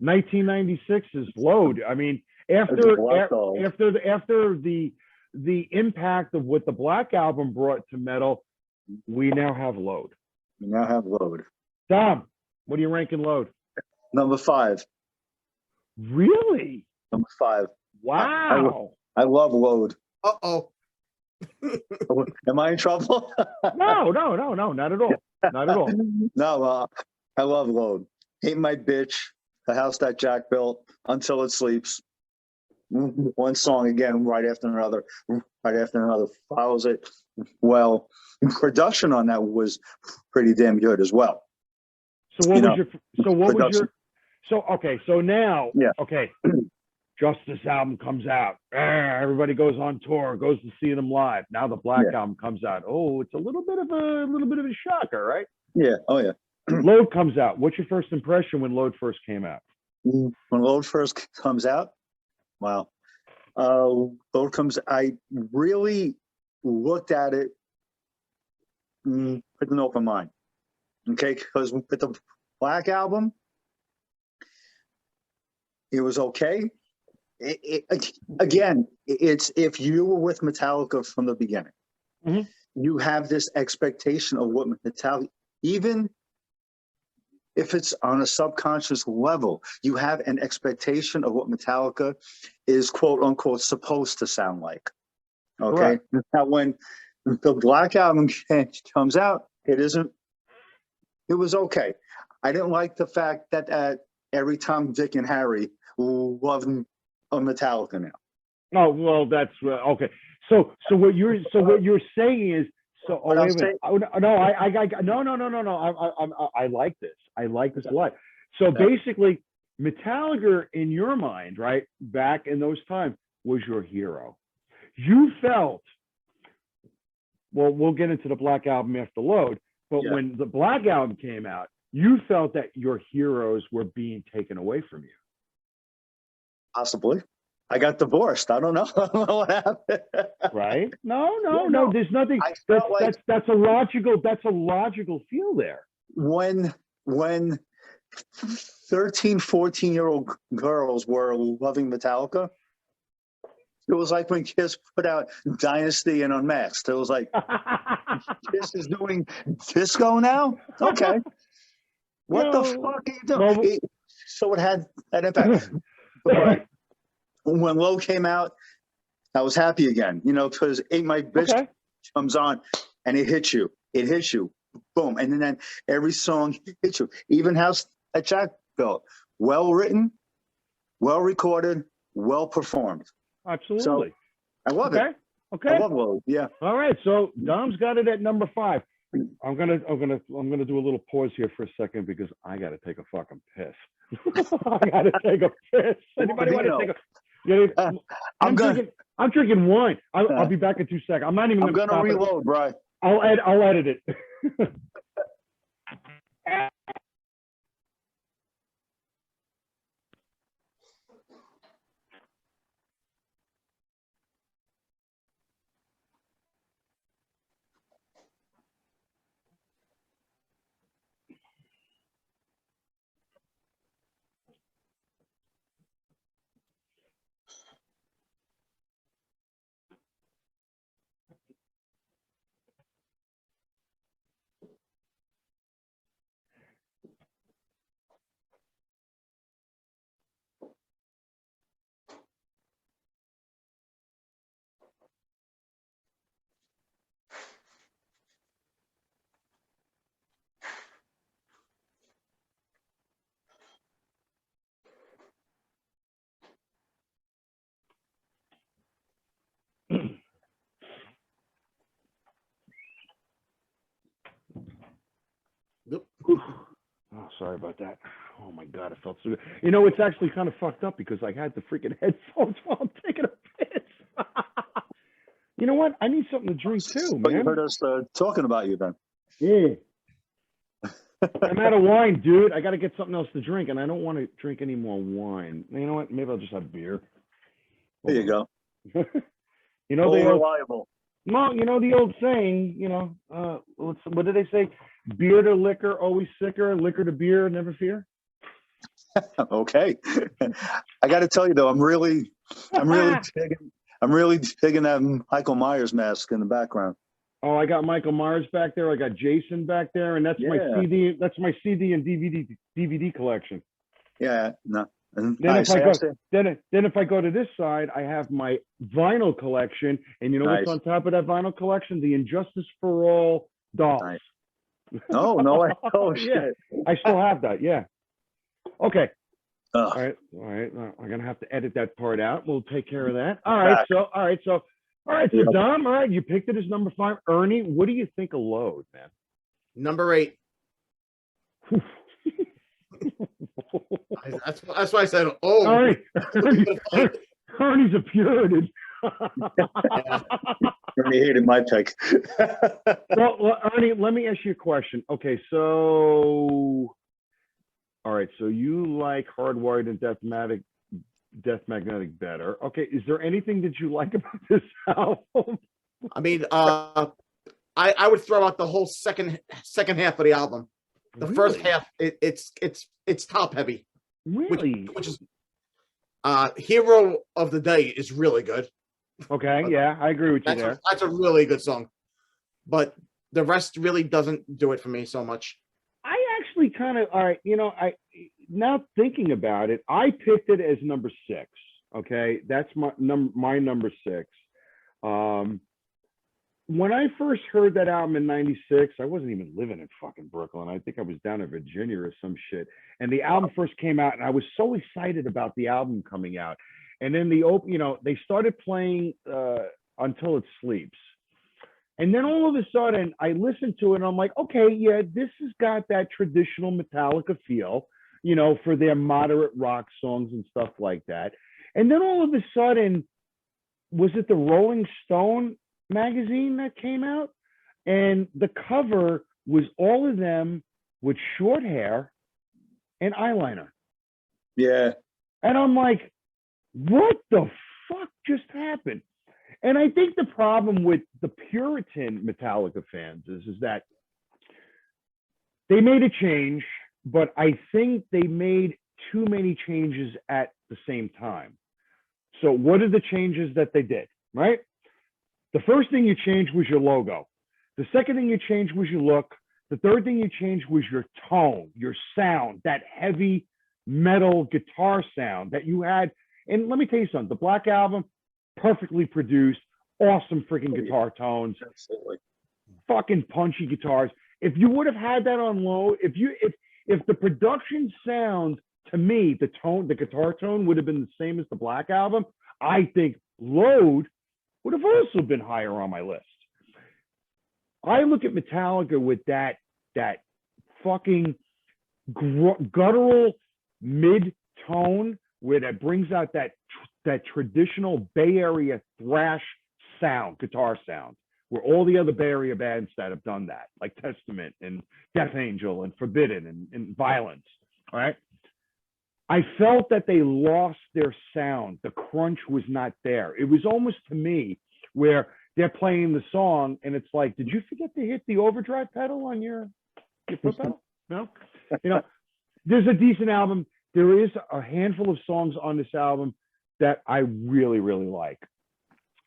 1996 is Load. I mean, after the impact of what the Black Album brought to metal, we now have Load. We now have Load. Dom, what are you ranking Load? Number 5. Really? Number 5. Wow. I love Load. Uh-oh. Am I in trouble? No, not at all. Not at all. No, I love Load. Hate My Bitch, The House That Jack Built, Until It Sleeps. One song again, right after another, follows it well. Production on that was pretty damn good as well. So now, okay. Justice album comes out. Everybody goes on tour, goes to see them live. Now the Black album comes out. Oh, it's a little bit of a shocker, right? Yeah. Oh yeah. Load comes out. What's your first impression when Load first came out? When Load first comes out, wow. Load comes. I really looked at it with an open mind. Okay, because with the Black album, it was okay. Again, it's if you were with Metallica from the beginning, you have this expectation of what Metallica, even if it's on a subconscious level, you have an expectation of what Metallica is, quote unquote, supposed to sound like. Okay. Correct. Now, when the Black album comes out, it isn't. It was okay. I didn't like the fact that every Tom, Dick, and Harry loved Metallica now. Oh well, that's okay. So what you're saying is wait a minute. I like this. I like this a lot. So basically, Metallica in your mind, right, back in those times, was your hero. You felt. Well, we'll get into the Black album after Load, but when the Black album came out, you felt that your heroes were being taken away from you. Possibly. I got divorced. I don't know. I don't know what happened. Right? No. There's nothing. That's a logical feel there. When 13, 14-year-old girls were loving Metallica, it was like when Kiss put out Dynasty and Unmasked. It was like, Kiss is doing disco now? Okay. What the fuck are you doing? So it had that impact. But when Low came out, I was happy again, because Ain't My Bitch comes on and it hits you. It hits you. Boom. And then every song hits you. Even House at Jack built. Well written, well recorded, well performed. Absolutely. So, I love it. Okay. I love Low. Yeah. All right. So Dom's got it at number 5. I'm gonna do a little pause here for a second because I gotta take a fucking piss. I gotta take a piss. Anybody want to take a? Yeah, I'm drinking wine. I'll be back in 2 seconds. I'm not even. I'm gonna reload, Brian. I'll edit it. Oh, sorry about that. Oh my God, it felt so good. It's actually kind of fucked up because I had the freaking headphones while I'm taking a piss. You know what? I need something to drink too, man. You heard us talking about you then. I'm out of wine, dude. I got to get something else to drink, and I don't want to drink any more wine. You know what? Maybe I'll just have beer. There you go. Reliable. Well, the old saying, what did they say? Beer to liquor, always sicker. Liquor to beer, never fear. Okay. I got to tell you though, I'm really digging that Michael Myers mask in the background. Oh, I got Michael Myers back there. I got Jason back there, and that's my CD. That's my CD and DVD collection. Yeah. No. Then nice. if I go to this side, I have my vinyl collection, and what's on top of that vinyl collection? The Injustice for All dolls. Nice. No, shit. I still have that. Yeah. Okay. Ugh. All right. I'm gonna have to edit that part out. We'll take care of that. All right. So Dom, all right, you picked it as number 5. Ernie, what do you think of Load, man? Number 8. I That's why I said, oh, Ernie, Ernie's a Puritan. yeah. Ernie hated my pick. Well, Ernie, let me ask you a question. Okay, so all right, so you like Hardwired and Death Magnetic better. Okay, is there anything that you like about this album? I mean, I would throw out the whole second half of the album. The first Really? half, it's top heavy, Really? which is Hero of the Day is really good. Okay, yeah, I agree with you there. That's a really good song, but the rest really doesn't do it for me so much. I actually kind of, all right, I now thinking about it, I picked it as number 6. Okay, that's my number 6. When I first heard that album in '96, I wasn't even living in fucking Brooklyn. I think I was down in Virginia or some shit. And the album first came out, and I was so excited about the album coming out. And then they started playing Until It Sleeps. And then all of a sudden, I listened to it, and I'm like, okay, yeah, this has got that traditional Metallica feel, for their moderate rock songs and stuff like that. And then all of a sudden, was it the Rolling Stone magazine that came out? And the cover was all of them with short hair and eyeliner. Yeah. And I'm like, what the fuck just happened? And I think the problem with the Puritan Metallica fans is that they made a change, but I think they made too many changes at the same time. So what are the changes that they did, right? The first thing you changed was your logo. The second thing you changed was your look. The third thing you changed was your tone, your sound, that heavy metal guitar sound that you had. And let me tell you something, the Black Album, perfectly produced, awesome freaking guitar tones, Absolutely. fucking punchy guitars. If you would have had that on low, if the production sound, to me, the guitar tone would have been the same as the Black Album, I think Load would have also been higher on my list. I look at Metallica with that fucking guttural mid tone where that brings out that traditional Bay Area thrash sound, guitar sound, where all the other Bay Area bands that have done that, like Testament and Death Angel and Forbidden and Violence, all right? I felt that they lost their sound. The crunch was not there. It was almost to me where they're playing the song and it's like, did you forget to hit the overdrive pedal on your foot pedal? No? There's a decent album. There is a handful of songs on this album that I really, really like.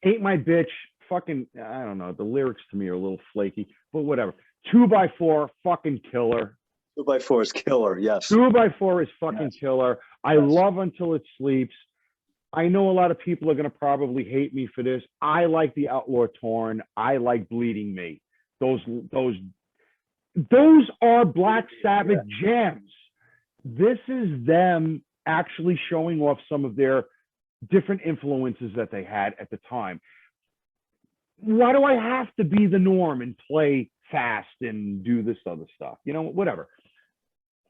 Ain't My Bitch, fucking, I don't know. The lyrics to me are a little flaky, but whatever. 2x4, fucking killer. 2x4 is killer, yes. 2x4 is fucking Yes. killer. I love Until It Sleeps. I know a lot of people are going to probably hate me for this. I like The Outlaw Torn. I like Bleeding Me. Those are Black Sabbath jams. This is them actually showing off some of their different influences that they had at the time. Why do I have to be the norm and play fast and do this other stuff? Whatever.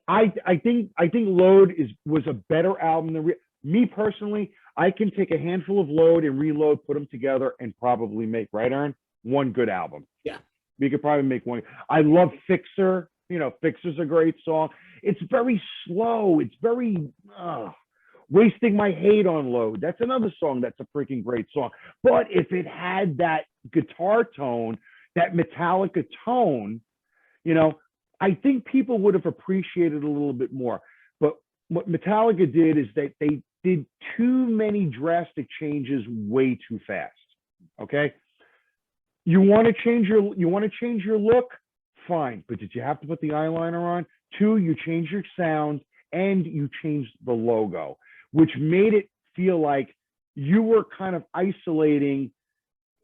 I think Load was a better album than me personally. I can take a handful of Load and Reload, put them together, and probably make, right, Aaron, one good album. Yeah, we could probably make one. I love Fixer. Fixer's a great song. It's very slow. It's very Wasting My Hate on Load. That's another song that's a freaking great song. But if it had that guitar tone, that Metallica tone, I think people would have appreciated it a little bit more. But what Metallica did is that they did too many drastic changes way too fast. Okay. You want to change your look? Fine. But did you have to put the eyeliner on? 2, you changed your sound and you changed the logo, which made it feel like you were kind of isolating.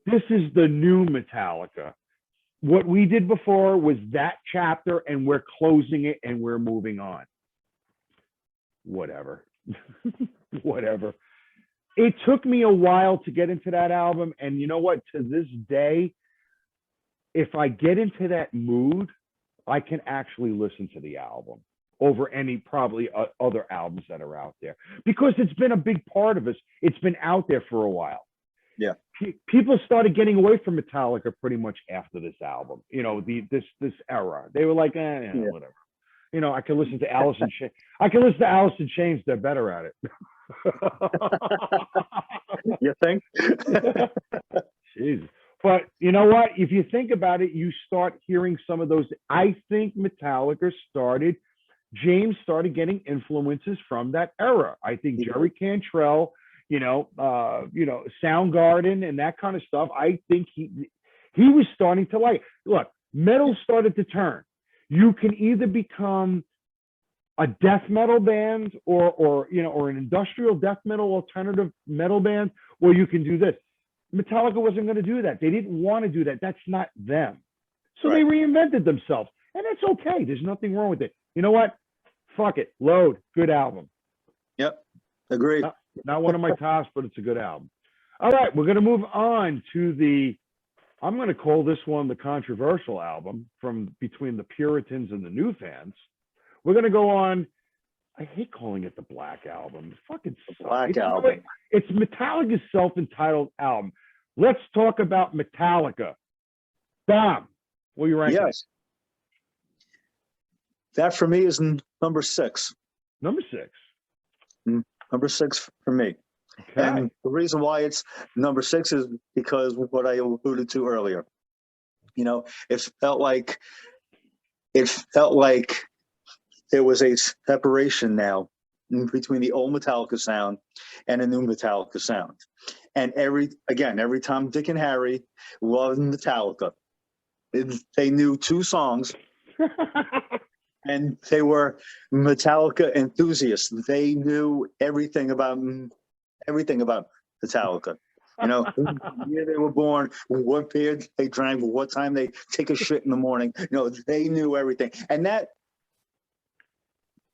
This is the new Metallica. What we did before was that chapter, and we're closing it and we're moving on. Whatever. Whatever. It took me a while to get into that album. And you know what? To this day, if I get into that mood, I can actually listen to the album. over any probably other albums that are out there, because it's been a big part of us. It's been out there for a while. Yeah. People started getting away from Metallica pretty much after this album. This era. They were like, whatever. I can listen to Alice in Chains. I can listen to Alice in Chains. They're better at it. You think? Jeez. But you know what? If you think about it, you start hearing some of those. I think Metallica James started getting influences from that era. I think Jerry Cantrell, Soundgarden and that kind of stuff. I think he was starting to like. Look, metal started to turn. You can either become a death metal band or an industrial death metal alternative metal band, or you can do this. Metallica wasn't going to do that. They didn't want to do that. That's not them. So They reinvented themselves, and that's okay. There's nothing wrong with it. You know what? Fuck it. Load. Good album. Yep. Agreed. Not one of my tops, but it's a good album. All right, we're going to move on to I'm going to call this one the controversial album from between the Puritans and the new fans. We're going to go on. I hate calling it the Black Album. It fucking sucks. Black Album. It's Metallica's self-entitled album. Let's talk about Metallica. Dom, what are you ranking? Yes. That for me is number 6. Number 6. Number 6 for me. Okay. And the reason why it's number 6 is because of what I alluded to earlier. It felt like there was a separation now between the old Metallica sound and a new Metallica sound. And every time Dick and Harry loved Metallica, they knew 2 songs and they were Metallica enthusiasts. They knew everything about Metallica. The year they were born, what beer they drank, what time they take a shit in the morning. They knew everything. And that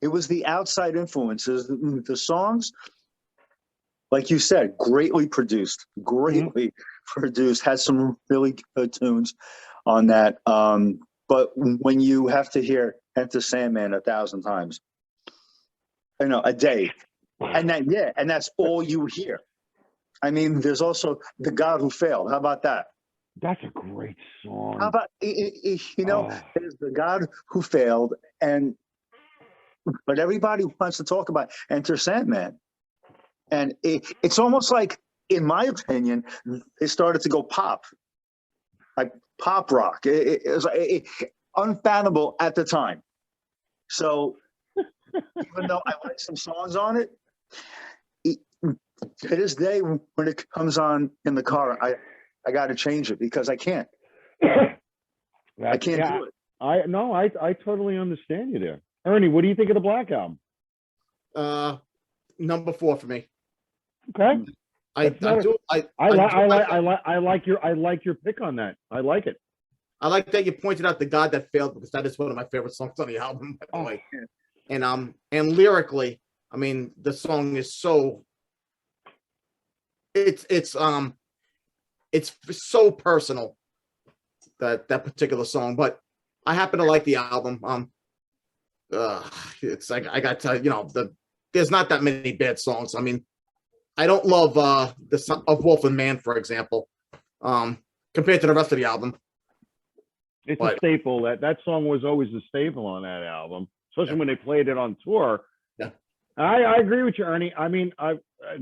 it was the outside influences. The songs, like you said, greatly produced, has some really good tunes on that. But when you have to hear Enter Sandman 1,000 times, a day, and that's all you hear. I mean, there's also The God Who Failed. How about that? That's a great song. How about, there's The God Who Failed, but everybody wants to talk about Enter Sandman. And it's almost like, in my opinion, it started to go pop, like pop rock. It was unfathomable at the time. So even though I like some songs on it, to this day, when it comes on in the car, I got to change it because I can't. I can't do it. I totally understand you there. Ernie, what do you think of the Black Album? Number 4 for me. Okay. I like your pick on that. I like it. I like that you pointed out The God That Failed, because that is one of my favorite songs on the album, by the way. And lyrically, I mean, the song is so it's so personal, that particular song. But I happen to like the album. It's like, I got to there's not that many bad songs. I mean, I don't love the song of Wolf and Man, for example, compared to the rest of the album. It's a staple. That song was always a staple on that album, especially when they played it on tour. Yeah, I agree with you, Ernie. I mean,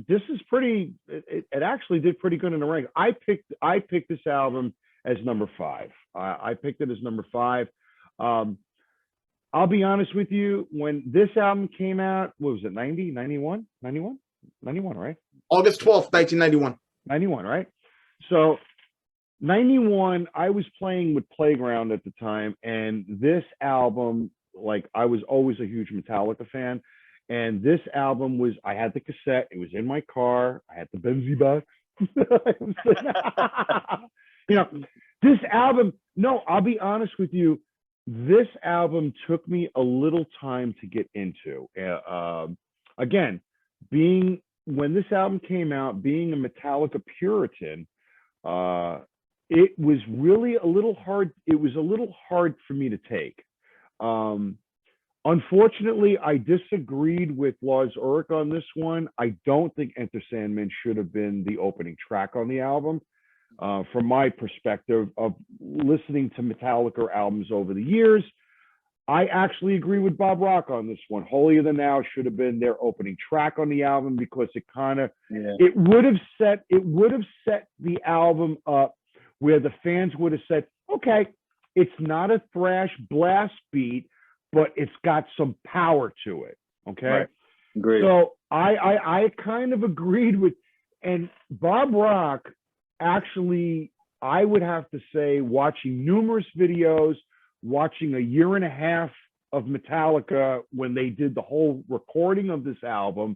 this is pretty. It actually did pretty good in the rank. I picked this album as number 5. I picked it as number 5. I'll be honest with you. When this album came out, what was it? 90, 91, 91, 91, right? August 12th, 1991. 91, right? So 91, I was playing with Playground at the time, and this album, like, I was always a huge Metallica fan, and this album was, I had the cassette, it was in my car, I had the Benzie box. This album, no, I'll be honest with you, this album took me a little time to get into. Again, when this album came out, being a Metallica Puritan, it was really a little hard. It was a little hard for me to take. Unfortunately, I disagreed with Lars Ulrich on this one. I don't think Enter Sandman should have been the opening track on the album. From my perspective of listening to Metallica albums over the years, I actually agree with Bob Rock on this one. Holier Than Thou should have been their opening track on the album because it kind of it would have set the album up where the fans would have said, okay, it's not a thrash blast beat, but it's got some power to it. Okay. Right. Great. So I kind of agreed with, and Bob Rock actually, I would have to say, watching numerous videos, watching a year and a half of Metallica when they did the whole recording of this album,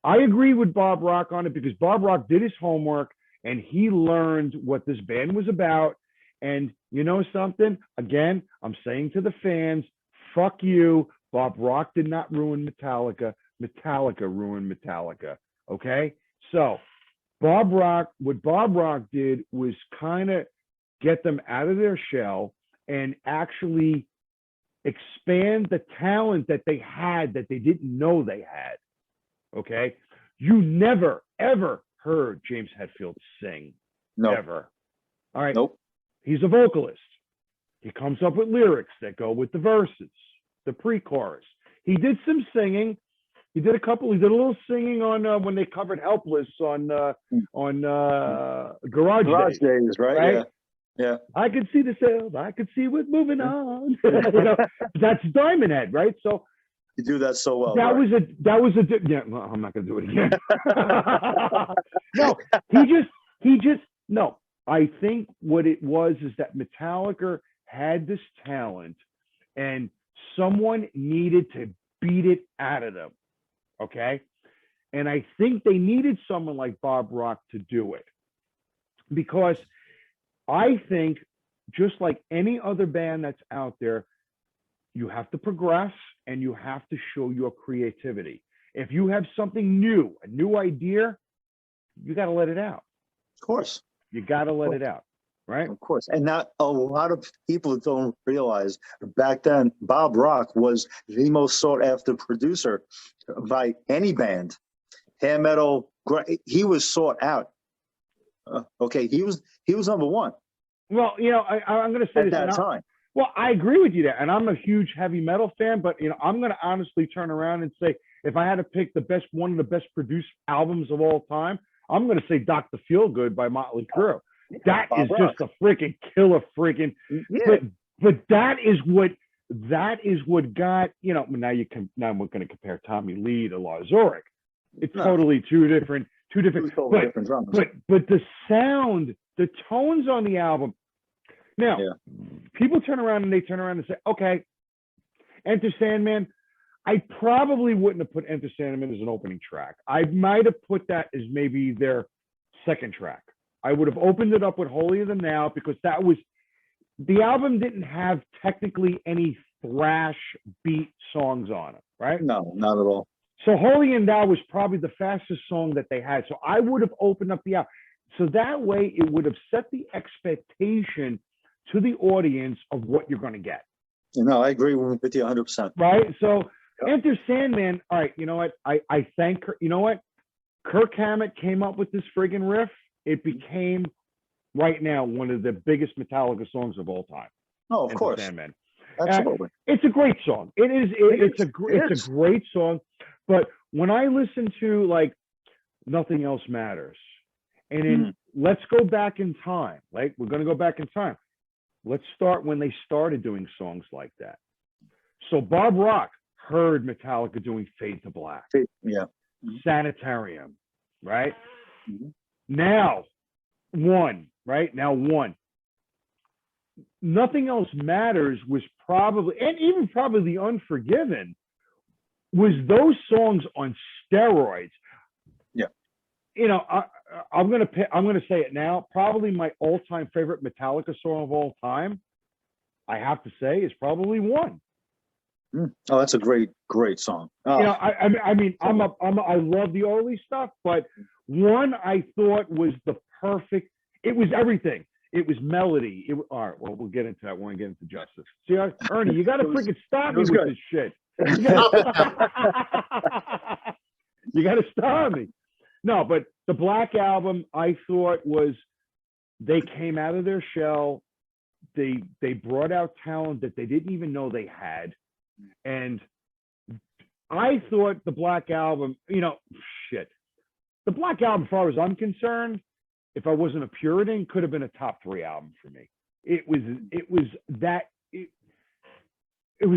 I agree with Bob Rock on it because Bob Rock did his homework and he learned what this band was about. And you know something? Again, I'm saying to the fans, fuck you. Bob Rock did not ruin Metallica. Metallica ruined Metallica. Okay? So what Bob Rock did was kind of get them out of their shell and actually expand the talent that they had that they didn't know they had. Okay? You never, ever heard James Hetfield sing. No. Ever. All right? Nope. He's a vocalist. He comes up with lyrics that go with the verses, the pre-chorus. He did some singing. He did a little singing on when they covered Helpless on Garage Days, right? Yeah. I could see the sales. I could see what's moving on. That's Diamond Head, right? So you do that so well. That right? was a yeah. Well, I'm not gonna do it again. No, he just no. I think what it was is that Metallica had this talent, and someone needed to beat it out of them. Okay, and I think they needed someone like Bob Rock to do it because I think just like any other band that's out there, you have to progress and you have to show your creativity. If you have something new, a new idea, you got to let it out. Of course. You got to let it out, right? Of course. And not a lot of people don't realize back then, Bob Rock was the most sought after producer by any band. Hair metal, he was sought out. Okay, he was number one. Well, I'm going to say at this that time. Well, I agree with you there, and I'm a huge heavy metal fan. But I'm going to honestly turn around and say, if I had to pick one of the best produced albums of all time, I'm going to say "Dr. Feelgood" by Motley Crue. That is just a freaking killer, freaking. Yeah. But that is what got Now we're going to compare Tommy Lee to Lars Ulrich. It's totally two different. Different drummers. But the sound, the tones on the album. Now, people turn around and say, okay, Enter Sandman. I probably wouldn't have put Enter Sandman as an opening track. I might have put that as maybe their second track. I would have opened it up with Holier Than Thou because the album didn't have technically any thrash beat songs on it, right? No, not at all. So Holier Than Thou was probably the fastest song that they had. So I would have opened up the album. So that way it would have set the expectation to the audience of what you're going to get. No, I agree with you 100%. Right? So Enter Sandman, all right, you know what? I thank her. You know what? Kirk Hammett came up with this friggin' riff. It became, right now, one of the biggest Metallica songs of all time. Oh, of Enter course. Sandman. Absolutely. It's a great song. It's a great song. But when I listen to, like, Nothing Else Matters, and then let's go back in time. Like, we're going to go back in time. Let's start when they started doing songs like that. So Bob Rock heard Metallica doing Fade to Black. Yeah. Sanitarium, right? Now, one. Nothing Else Matters was probably, and even probably The Unforgiven, was those songs on steroids. Yeah. I'm gonna say it now. Probably my all-time favorite Metallica song of all time, I have to say, is probably One. Oh, that's a great song. Oh. I love the early stuff, but One I thought was the perfect. It was everything. It was melody. All right, well, we'll get into that when we get into Justice. See, Ernie, you got to freaking stop me with good. this shit. Stop it now. You got to stop me. No, but the Black Album, I thought was, they came out of their shell. They brought out talent that they didn't even know they had. And I thought the Black Album, shit. The Black Album, as far as I'm concerned, if I wasn't a Puritan, could have been a top 3 album for me. It was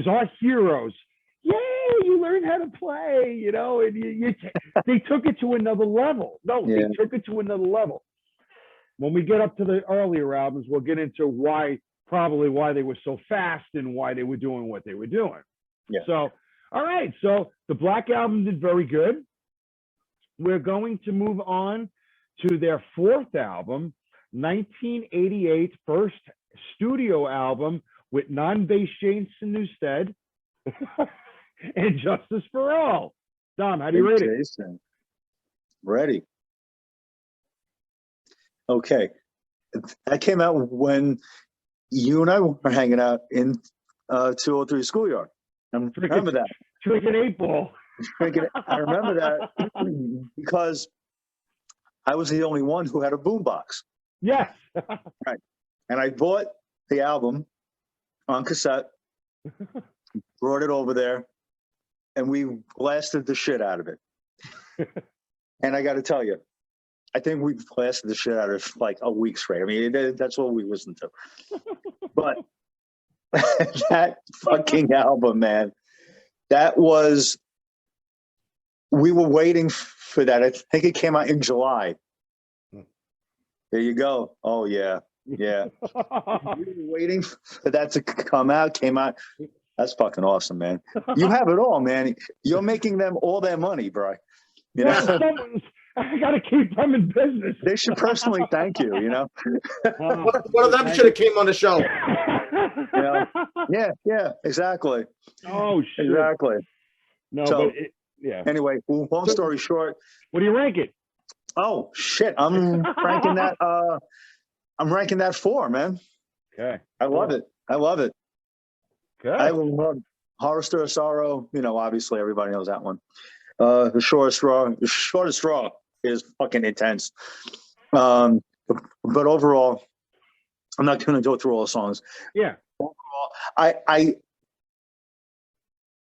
our heroes. Yay, you learned how to play, and they took it to another level. No, Yeah. they took it to another level. When we get up to the earlier albums, we'll get into probably why they were so fast and why they were doing what they were doing. Yeah. So, all right. So the Black Album did very good. We're going to move on to their 4th album, 1988, first studio album with non-bass Jason Newsted and Justice for All. Dom, how do you rate it? Jason. Ready. Okay. That came out when you and I were hanging out in 203 Schoolyard. I remember that. Drinking 8-ball. I remember that because I was the only one who had a boombox. Yes. Right. And I bought the album on cassette, brought it over there, and we blasted the shit out of it. And I got to tell you, I think we blasted the shit out of it for like a week straight. I mean, that's what we listened to. But that fucking album, man, we were waiting for that. I think it came out in July. There you go. Oh, yeah. Yeah. We were waiting for that to come out, came out. That's fucking awesome, man. You have it all, man. You're making them all their money, bro. I got to keep them in business. They should personally thank you, One of them should have came on the show. Yeah, exactly. Oh, shit. Exactly. No, So, but yeah. Anyway, long story short. What do you rank it? Oh, shit. I'm ranking that. I'm ranking that 4, man. Okay. I love it. Good. I love Horror Stir of Sorrow. Obviously everybody knows that one. The shortest straw is fucking intense. But overall, I'm not going to go through all the songs. Yeah. Overall,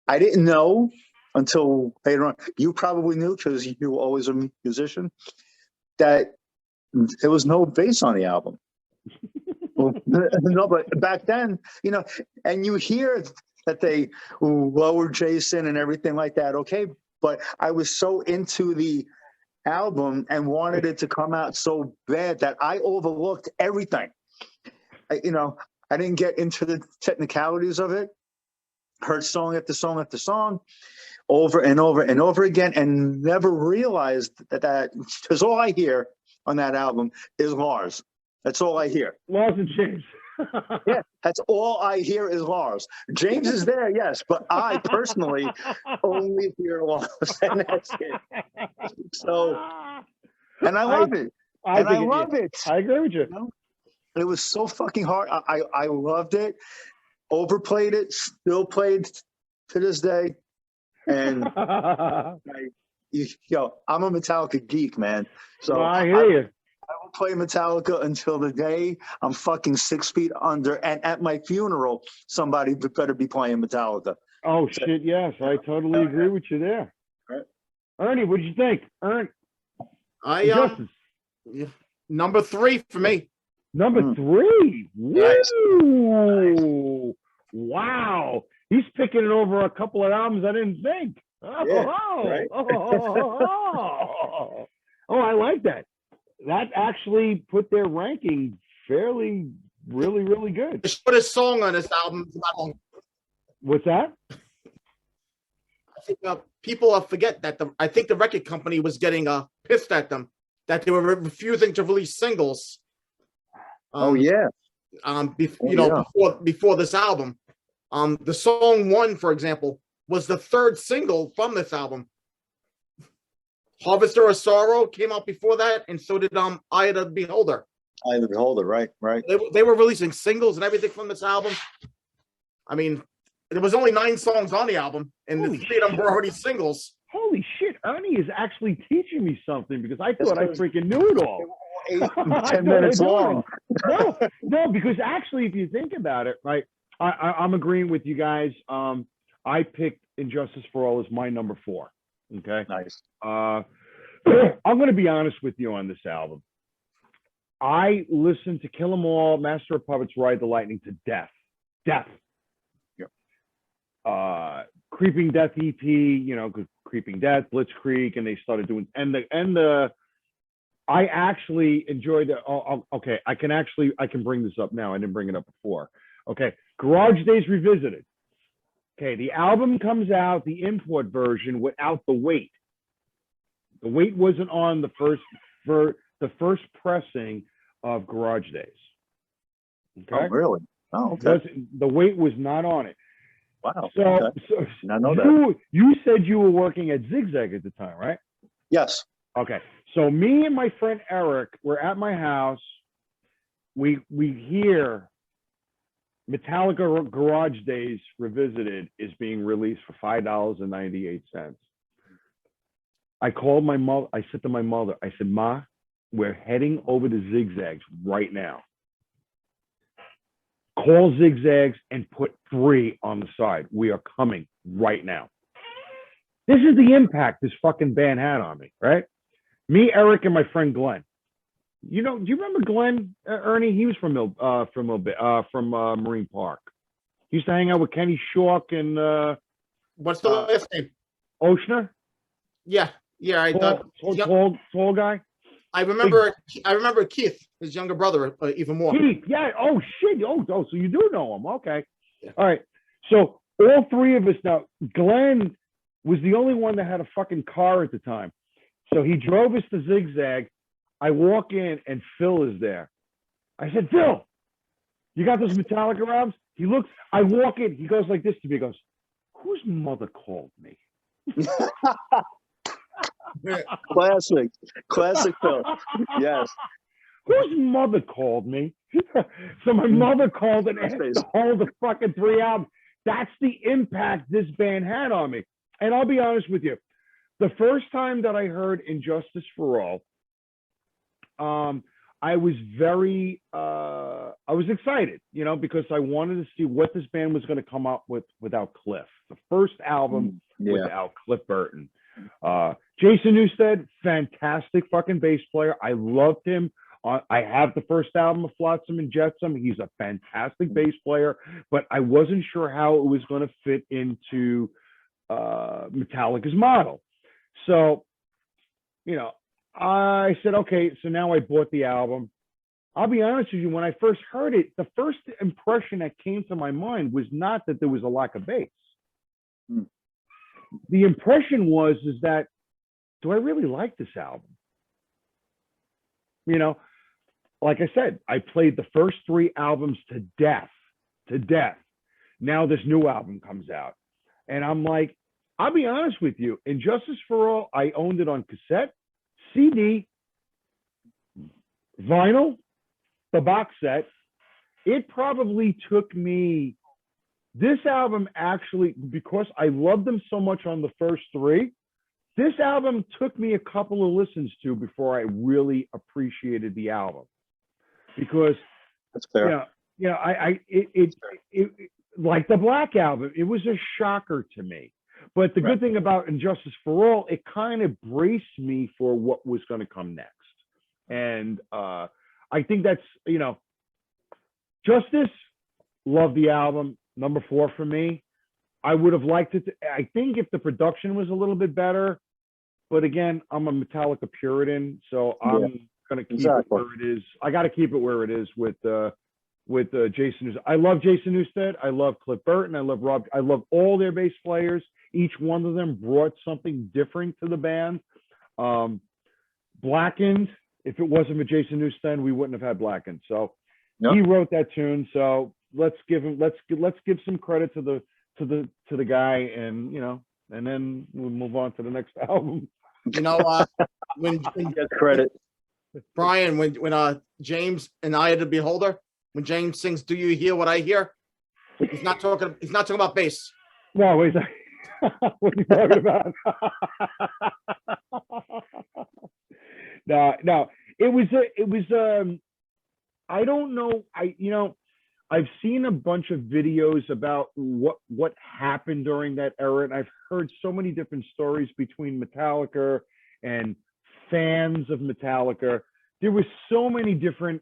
I didn't know until later on. You probably knew because you were always a musician that there was no bass on the album. Well, no, but back then, and you hear that they lowered Jason and everything like that. Okay. But I was so into the album and wanted it to come out so bad that I overlooked everything. I didn't get into the technicalities of it. Heard song after song after song over and over and over again and never realized that because all I hear on that album is Lars. That's all I hear. Lars and James. Yeah, that's all I hear is Lars. James is there, yes, but I personally only hear Lars, and that's it. So, and I love it. I love it. I agree with you. It was so fucking hard. I loved it. Overplayed it. Still played to this day. And I'm a Metallica geek, man. So well, I hear you. I will play Metallica until the day I'm fucking 6 feet under. And at my funeral, somebody better be playing Metallica. Oh, shit, yes. I totally agree with you there. Right. Ernie, what'd you think? Ernie? Justice. Number 3 for me. Number 3. Nice. Woo! Wow. He's picking it over a couple of albums I didn't think. Right. I like that. That actually put their ranking fairly, really, really good. The shortest song on this album is not long. What's that? I think people forget that I think the record company was getting pissed at them that they were refusing to release singles. Before this album. The song One, for example, was the 3rd single from this album. Harvester of Sorrow came out before that, and so did Eye of the Beholder. Eye of the Beholder, right, right. They were releasing singles and everything from this album. I mean, there was only 9 songs on the album, and the Holy 3 of them were already singles. Holy shit, Ernie is actually teaching me something because I That's thought I because- freaking knew it all. 8, I 10 thought I minutes knew it long. all. No, because actually, if you think about it, right, I'm agreeing with you guys. I picked Injustice for All as my number 4. Okay. Nice. I'm going to be honest with you on this album. I listened to Kill 'Em All, Master of Puppets, Ride the Lightning to death. Death. Yep. Creeping Death EP, you know, Creeping Death, Blitzkrieg, and they started doing I actually enjoyed the. Okay, I can bring this up now. I didn't bring it up before. Okay, Garage Days Revisited. Okay, the album comes out, the import version without the weight. The weight wasn't on the first pressing of Garage Days. Okay, Oh, really? Oh, okay. the weight was not on it. Wow. So, Okay. so I know that. you said you were working at Zigzag at the time, right? Yes. Okay. So me and my friend Eric were at my house. We hear Metallica Garage Days Revisited is being released for $5.98. I called my mother. I said to my mother, I said, Ma, we're heading over to Zigzags right now. Call Zigzags and put 3 on the side. We are coming right now. This is the impact this fucking band had on me, right? Me, Eric, and my friend Glenn. You know, do you remember Glenn, Ernie? He was from Marine Park. He used to hang out with Kenny Shawk and What's the last name? Oshner. Yeah. I thought Tall guy. I remember Keith, his younger brother, even more. Keith, yeah. Oh shit. Oh, so you do know him? Okay. Yeah. All right. So all 3 of us now. Glenn was the only one that had a fucking car at the time, so he drove us to Zigzag. I walk in and Phil is there. I said, Phil, you got those Metallica albums? He looks. I walk in. He goes like this to me. He goes, whose mother called me? Classic Phil. Yes. Whose mother called me? So my mother called and asked to hold the fucking 3 albums. That's the impact this band had on me. And I'll be honest with you. The first time that I heard Injustice for All, I was I was excited, you know, because I wanted to see what this band was going to come up with without Cliff. The first album without Cliff Burton. Jason Newsted, fantastic fucking bass player. I loved him. I have the first album of Flotsam and Jetsam. He's a fantastic bass player, but I wasn't sure how it was going to fit into Metallica's model. So, you know, I said, okay, so now I bought the album. I'll be honest with you, when I first heard it, the first impression that came to my mind was not that there was a lack of bass. The impression was that, do I really like this album? You know, like I said, I played the first 3 albums to death. Now this new album comes out. And I'm like, I'll be honest with you, Injustice for All, I owned it on cassette, CD, vinyl, the box set. It probably took me, this album actually, because I loved them so much on the first 3, this album took me a couple of listens to before I really appreciated the album. Because, that's fair. It like the Black Album, it was a shocker to me. But the good thing about Injustice for All, it kind of braced me for what was going to come next. And I think that's, you know, Justice, love the album, number 4 for me. I would have liked it. I think if the production was a little bit better, but again, I'm a Metallica Puritan, so I'm going to keep it where it is. I got to keep it where it is with Jason Newsted. I love Jason Newsted. I love Cliff Burton. I love Rob. I love all their bass players. Each one of them brought something different to the band. Blackened, if it wasn't for Jason Newsted, we wouldn't have had Blackened. So he wrote that tune. So let's give some credit to the guy, and you know, and then we'll move on to the next album. You know, when Get credit. Brian, when James and I are the beholder, when James sings "Do You Hear What I Hear," he's not talking about bass. No, wait a second. What are you talking about? No, it was I don't know. I've seen a bunch of videos about what happened during that era, and I've heard so many different stories between Metallica and fans of Metallica. There was so many different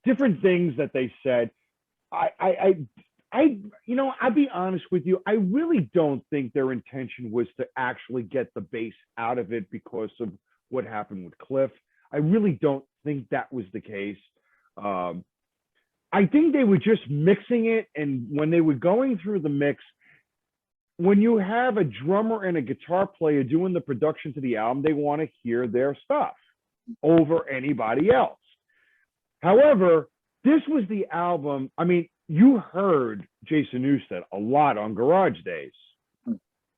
different things that they said. I'll be honest with you. I really don't think their intention was to actually get the bass out of it because of what happened with Cliff. I really don't think that was the case. I think they were just mixing it, and when they were going through the mix, when you have a drummer and a guitar player doing the production to the album, they want to hear their stuff over anybody else. However, this was the album. I mean, you heard Jason Newsted a lot on Garage Days.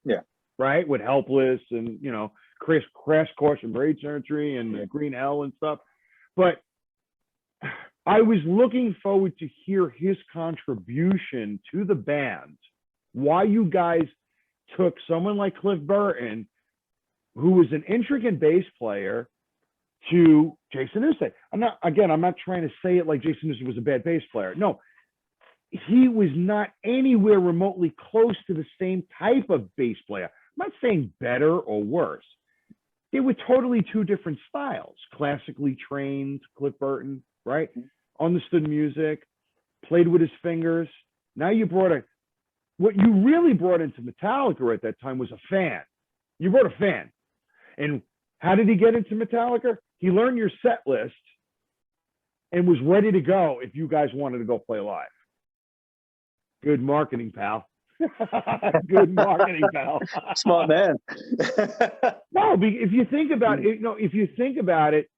Yeah. Right? With Helpless and, Crash Course and Braid Surgery and Green Hell and stuff. But I was looking forward to hear his contribution to the band. Why you guys took someone like Cliff Burton, who was an intricate bass player, to Jason Newsted. I'm not trying to say it like Jason Newsted was a bad bass player. No, he was not anywhere remotely close to the same type of bass player. I'm not saying better or worse. They were totally two different styles. Classically trained Cliff Burton, right? Understood music, played with his fingers. Now you what you really brought into Metallica at that time was a fan. You brought a fan. And how did he get into Metallica? He learned your set list and was ready to go if you guys wanted to go play live. Good marketing, pal. Good marketing, pal. Smart man. No, if you think about it,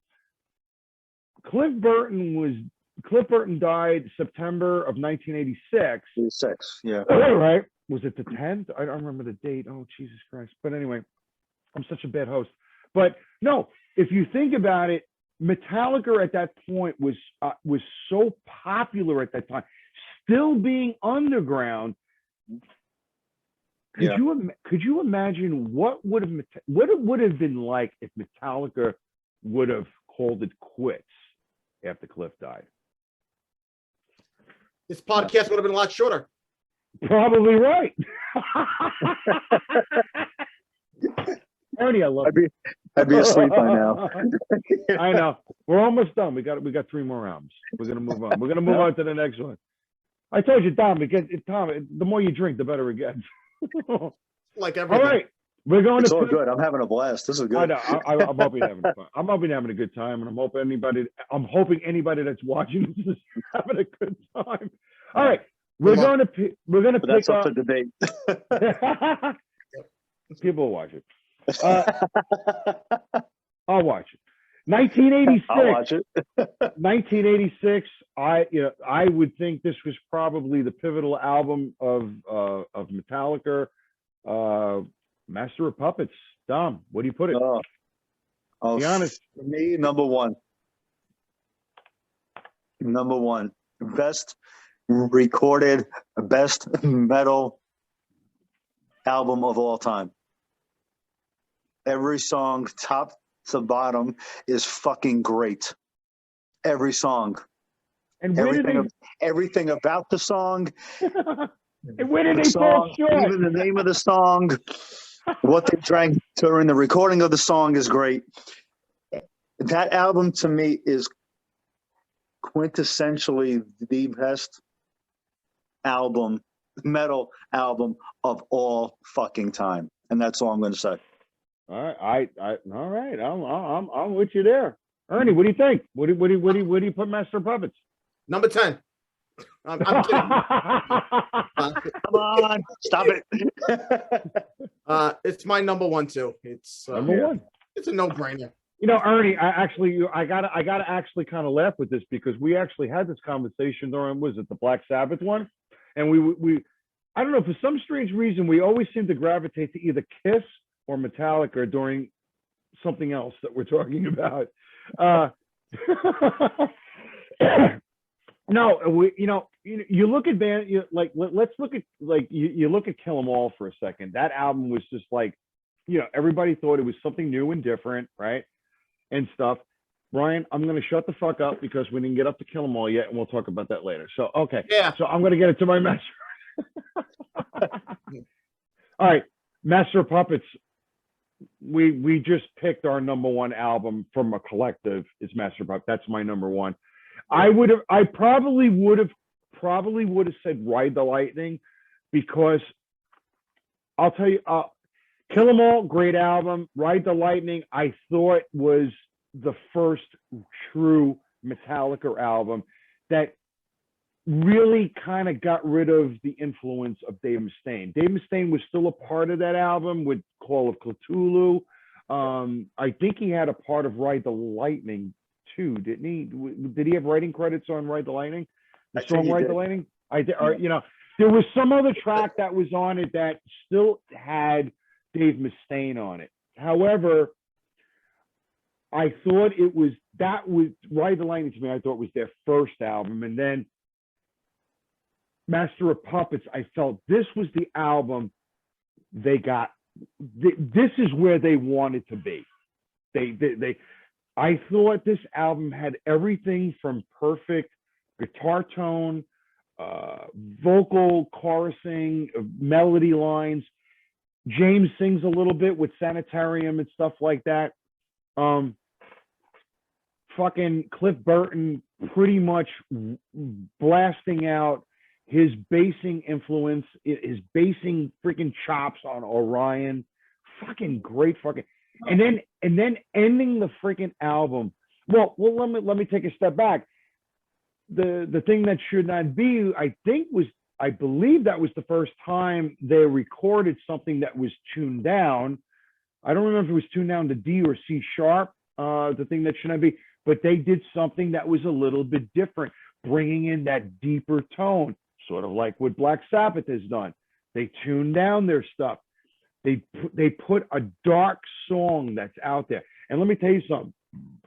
Cliff Burton died September of 1986. 86, yeah. Right? Was it the 10th? I don't remember the date. Oh, Jesus Christ. But anyway, I'm such a bad host. But no, if you think about it, Metallica at that point was so popular at that time, still being underground. Could you imagine what it would have been like if Metallica would have called it quits after Cliff died? This podcast would have been a lot shorter. Probably right. Ernie, I love you. I'd be asleep by now. I know. We're almost done. We got 3 more albums. We're gonna move on. We're gonna move on to the next one. I told you, Tom. The more you drink, the better it gets. Like everything. All right, we're going It's to. all good. I'm having a blast. This is I good. know. I'm hoping having fun. I'm hoping having a good time, and I'm hoping anybody that's watching this is having a good time. All right, we're going to pick That's up up. to debate. People will watch it. I'll watch it. 1986. I'll watch it. 1986. I would think this was probably the pivotal album of Metallica. Master of Puppets. Dom, what do you put it? Be honest. For me, number one. Best recorded, best metal album of all time. Every song, top to bottom, is fucking great. Every song. And everything about the song. And where did they fall short? Even the name of the song, what they drank during the recording of the song is great. That album to me is quintessentially the best metal album of all fucking time. And that's all I'm going to say. All right, all right. I'm with you there. Ernie, what do you think? What do you put Master of Puppets? Number 10. I'm kidding. Come on, stop it. It's my number one too. It's number one. It's a no-brainer. Ernie, I gotta actually kind of laugh with this because we actually had this conversation during, was it the Black Sabbath one? And we I don't know, for some strange reason we always seem to gravitate to either Kiss or Metallica during something else that we're talking about. No, you look at band, let's look at you look at Kill 'Em All for a second. That album was just like, everybody thought it was something new and different, right? And stuff. Brian, I'm going to shut the fuck up because we didn't get up to Kill 'Em All yet, and we'll talk about that later. So, okay. Yeah. So I'm going to get into my master. All right. Master of Puppets. We just picked our number one album from a collective. Is Master of Puppets. That's my number one. I probably would have said Ride the Lightning, because I'll tell you, Kill 'Em All, great album. Ride the Lightning, I thought was the first true Metallica album that really kind of got rid of the influence of Dave Mustaine. Dave Mustaine was still a part of that album with Call of Cthulhu. I think he had a part of Ride the Lightning too, didn't he? Did he have writing credits on Ride the Lightning? The song Ride the Lightning? There was some other track that was on it that still had Dave Mustaine on it. However, I thought Ride the Lightning to me, I thought was their first album. And then Master of Puppets, I felt this was the album they got. This is where they wanted to be. I thought this album had everything from perfect guitar tone, vocal chorusing, melody lines. James sings a little bit with Sanitarium and stuff like that. Fucking Cliff Burton pretty much blasting out his basing influence, his basing freaking chops on Orion. Fucking great fucking. And then ending the freaking album. Well, let me take a step back. The thing that should not be, I believe that was the first time they recorded something that was tuned down. I don't remember if it was tuned down to D or C sharp, the thing that should not be, but they did something that was a little bit different, bringing in that deeper tone, sort of like what Black Sabbath has done. They tuned down their stuff. They put a dark song that's out there. And let me tell you something.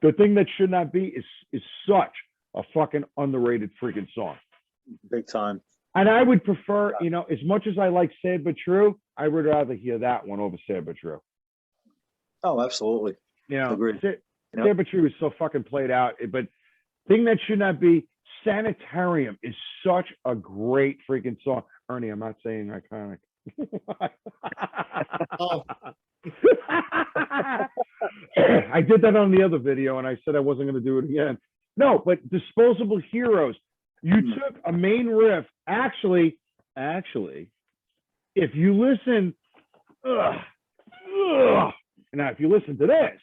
The thing that should not be is such a fucking underrated freaking song. Big time. And I would prefer, as much as I like Sad But True, I would rather hear that one over Sad But True. Oh, absolutely. Agreed. Sad But True is so fucking played out. But thing that should not be, Sanitarium is such a great freaking song. Ernie, I'm not saying iconic. Oh. I did that on the other video, and I said I wasn't going to do it again. No, but Disposable Heroes. You took a main riff. Actually, if you listen, now if you listen to this,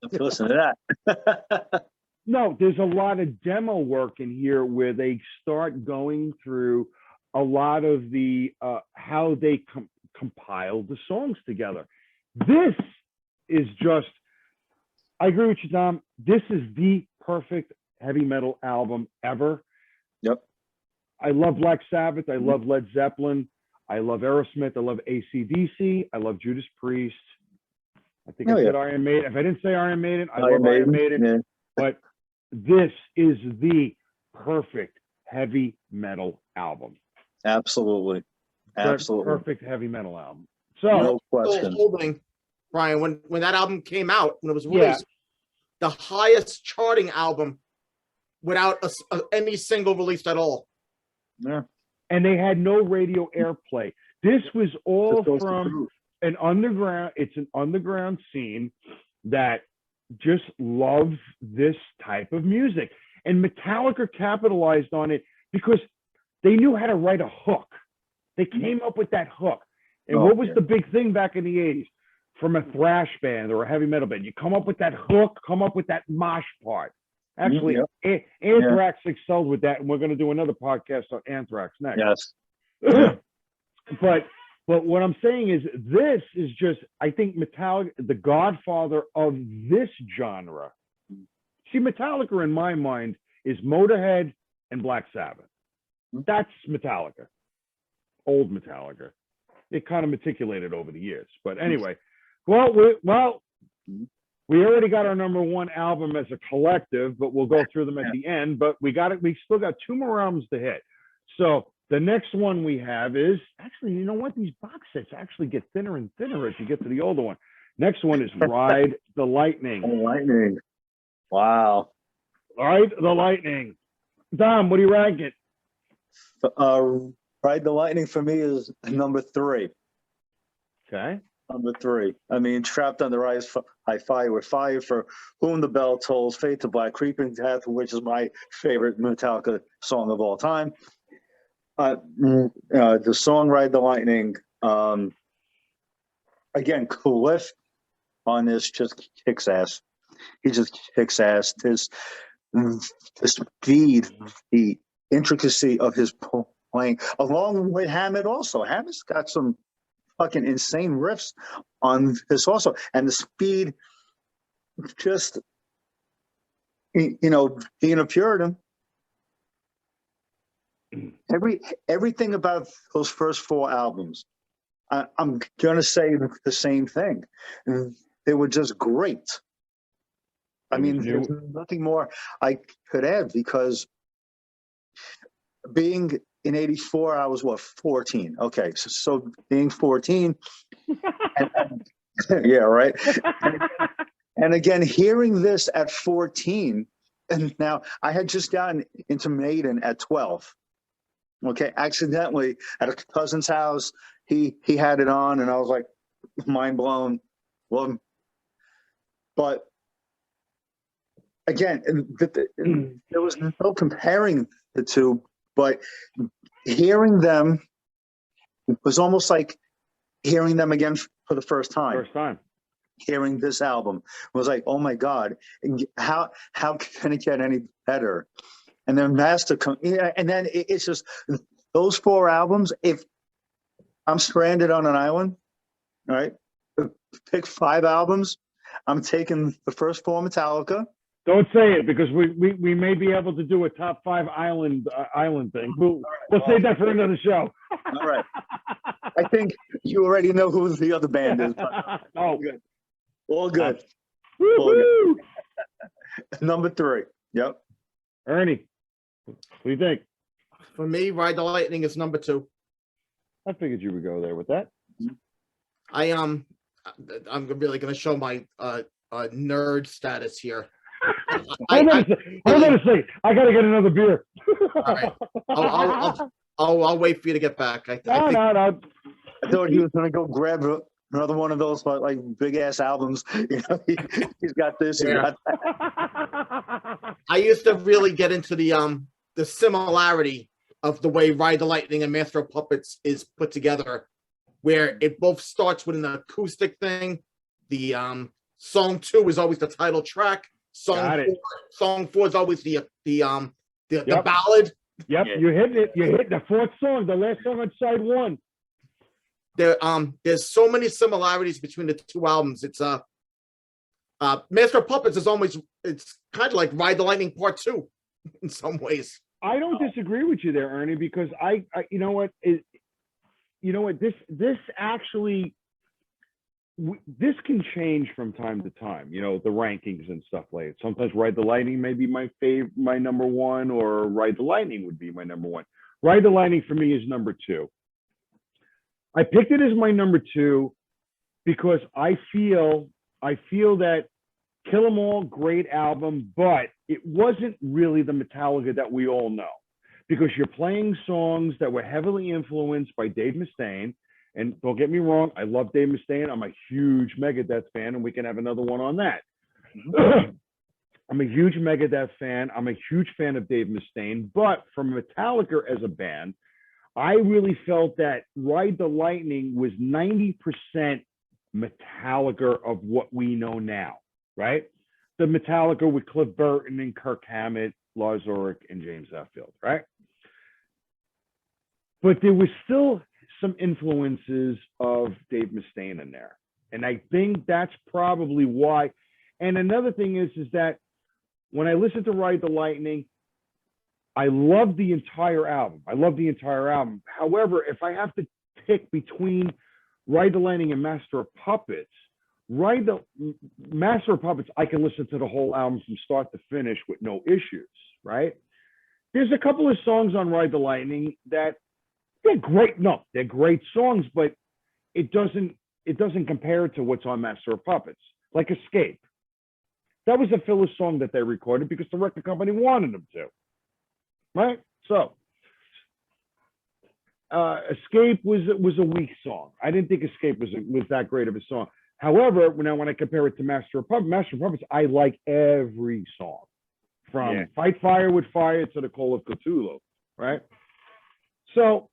if you listen to that, no, there's a lot of demo work in here where they start going through a lot of the how they compile the songs together. This is just, I agree with you, Tom. This is the perfect heavy metal album ever. Yep. I love Black Sabbath. I love Led Zeppelin. I love Aerosmith. I love AC/DC. I love Judas Priest. I think I said Iron Maiden. If I didn't say Iron Maiden, I love Iron Maiden. Yeah. But this is the perfect heavy metal album. Absolutely. Perfect heavy metal album. So, no question. Holding, Brian, when that album came out, when it was released, the highest charting album without any single released at all. Yeah. And they had no radio airplay. This was all from an underground. It's an underground scene that just loves this type of music. And Metallica capitalized on it because they knew how to write a hook. They came up with that hook. And what was the big thing back in the 80s? From a thrash band or a heavy metal band, you come up with that hook, come up with that mosh part. Actually, Anthrax excelled with that, and we're going to do another podcast on Anthrax next. Yes. But what I'm saying is, this is just, I think Metallica, the godfather of this genre. See, Metallica in my mind is Motorhead and Black Sabbath. That's Metallica. Old Metallica. It kind of meticulated over the years. But anyway, well, We already got our number one album as a collective, but we'll go through them at the end. But we still got 2 more albums to hit. So the next one we have is actually, you know what? These box sets actually get thinner and thinner as you get to the older one. Next one is Ride the Lightning. Lightning. Wow. Ride the Lightning. Dom, what do you rank it? Ride the Lightning for me is number 3. Okay. Number 3. I mean, Trapped Under High Fire with Fire, For Whom the Bell Tolls, Fade to Black, Creeping Death, which is my favorite Metallica song of all time. The song Ride the Lightning, again, Cliff on this just kicks ass. He just kicks ass. The speed, the intricacy of his playing, along with Hammett also. Hammett's got some fucking insane riffs on this also, and the speed, just, you know, being a Puritan, everything about those first 4 albums, I'm gonna say the same thing. They were just great. I mean, there's nothing more I could add, because being in '84, I was 14. Okay, so being 14, yeah, right. And again, hearing this at 14, and now I had just gotten into Maiden at 12. Okay, accidentally at a cousin's house, he had it on, and I was like, mind blown. Well, but again, there was no comparing the two, but hearing them was almost like hearing them again for the first time. First time. Hearing this album was like, oh my God, how can it get any better? And then and then it's just those 4 albums. If I'm stranded on an island, all right, pick 5 albums, I'm taking the first 4 Metallica. Don't say it, because we may be able to do a top 5 island thing. We'll save that for another show. All right. I think you already know who the other band is. Oh, good. All good. Woo-hoo! Number 3. Yep. Ernie, what do you think? For me, Ride the Lightning is number 2. I figured you would go there with that. I'm really gonna show my nerd status here. Hold on a second. I gotta get another beer. All right. I'll wait for you to get back. No. I thought he was going to go grab another one of those like big ass albums. You know, he's got this. He's got that. I used to really get into the similarity of the way Ride the Lightning and Master of Puppets is put together, where it both starts with an acoustic thing. The song 2 is always the title track. Song 4 is always the ballad. Yep, Yeah. you're hitting it. You're hitting the 4th song, the last song on side 1. There's so many similarities between the 2 albums. It's Master of Puppets is it's kind of like Ride the Lightning Part 2 in some ways. I don't disagree with you there, Ernie, because I you know what, this actually, this can change from time to time, you know, the rankings and stuff like that. Sometimes Ride the Lightning may be my number 1, or Ride the Lightning would be my number 1. Ride the Lightning for me is number 2. I picked it as my number 2 because I feel that Kill 'Em All, great album, but it wasn't really the Metallica that we all know, because you're playing songs that were heavily influenced by Dave Mustaine. And don't get me wrong, I love Dave Mustaine. I'm a huge Megadeth fan, and we can have another one on that. I'm a huge Megadeth fan. I'm a huge fan of Dave Mustaine. But from Metallica as a band, I really felt that Ride the Lightning was 90% Metallica of what we know now, right? The Metallica with Cliff Burton and Kirk Hammett, Lars Ulrich, and James Hetfield, right? But there was still some influences of Dave Mustaine in there. And I think that's probably why. And another thing is that when I listen to Ride the Lightning, I love the entire album. However, if I have to pick between Ride the Lightning and Master of Puppets, Ride the Master of Puppets, I can listen to the whole album from start to finish with no issues, right? There's a couple of songs on Ride the Lightning that they're great. No, they're great songs, but it doesn't compare to what's on Master of Puppets, like Escape. That was a filler song that they recorded because the record company wanted them to, right? So Escape was a weak song. I didn't think Escape was that great of a song. However, when I compare it to Master of Puppets, I like every song from Fight Fire with Fire to the Call of Cthulhu, right? So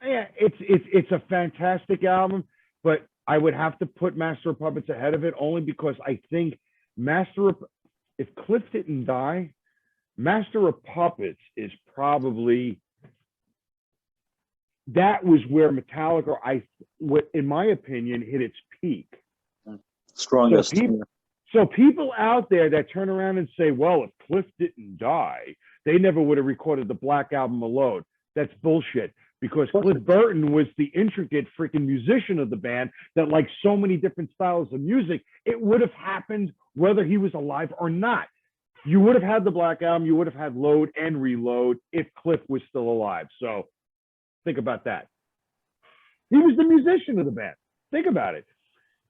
yeah, it's a fantastic album, but I would have to put Master of Puppets ahead of it only because I think if Cliff didn't die, Master of Puppets is probably, that was where Metallica, in my opinion, hit its peak. Strongest. So people out there that turn around and say, well, if Cliff didn't die, they never would have recorded the Black Album alone. That's bullshit. Because Cliff Burton was the intricate freaking musician of the band that liked so many different styles of music. It would have happened whether he was alive or not. You would have had the Black Album. You would have had Load and Reload if Cliff was still alive. So think about that. He was the musician of the band. Think about it.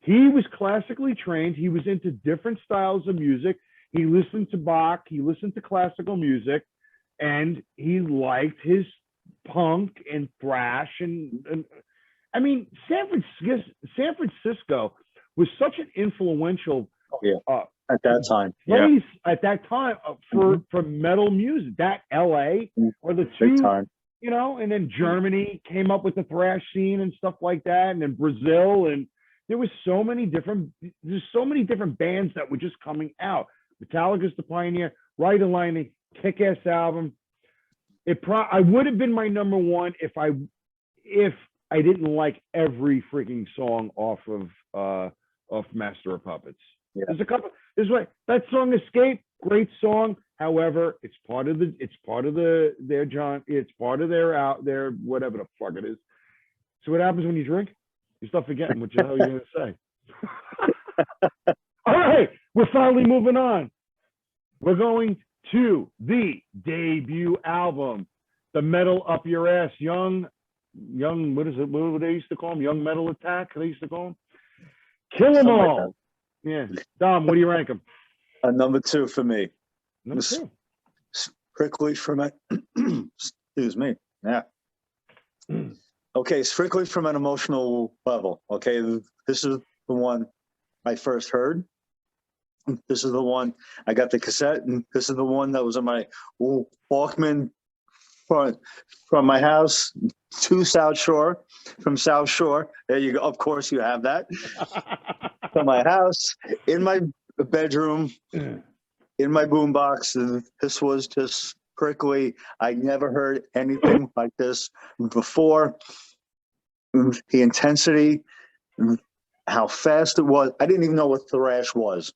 He was classically trained. He was into different styles of music. He listened to Bach. He listened to classical music. And he liked his punk and thrash. And I mean, San Francisco was such an influential at that time place at that time for metal music. That LA or the two, you know, and then Germany came up with the thrash scene and stuff like that, and then Brazil, and there's so many different bands that were just coming out. Metallica's the pioneer. Ride the Lightning, kick-ass album. I would have been my number one if I didn't like every freaking song off of Master of Puppets. Yeah. There's a couple. That song Escape, great song. However, it's part of their whatever the fuck it is. So what happens when you drink? You start forgetting what the hell you're gonna say. All right, we're finally moving on. We're going to the debut album, the Metal Up Your Ass, young, what is it? What they used to call them? Young Metal Attack, they used to call them. Kill 'em all. Yeah. Dom, what do you rank them? Number 2 for me. Number 2. Strictly from it. Excuse me. Yeah. Okay, strictly from an emotional level. Okay, this is the one I first heard. This is the one I got the cassette, and this is the one that was in my Walkman from my house to South Shore. From South Shore, there you go. Of course, you have that. From my house, in my bedroom, in my boombox. This was just prickly. I never heard anything like this before. The intensity, how fast it was. I didn't even know what thrash was.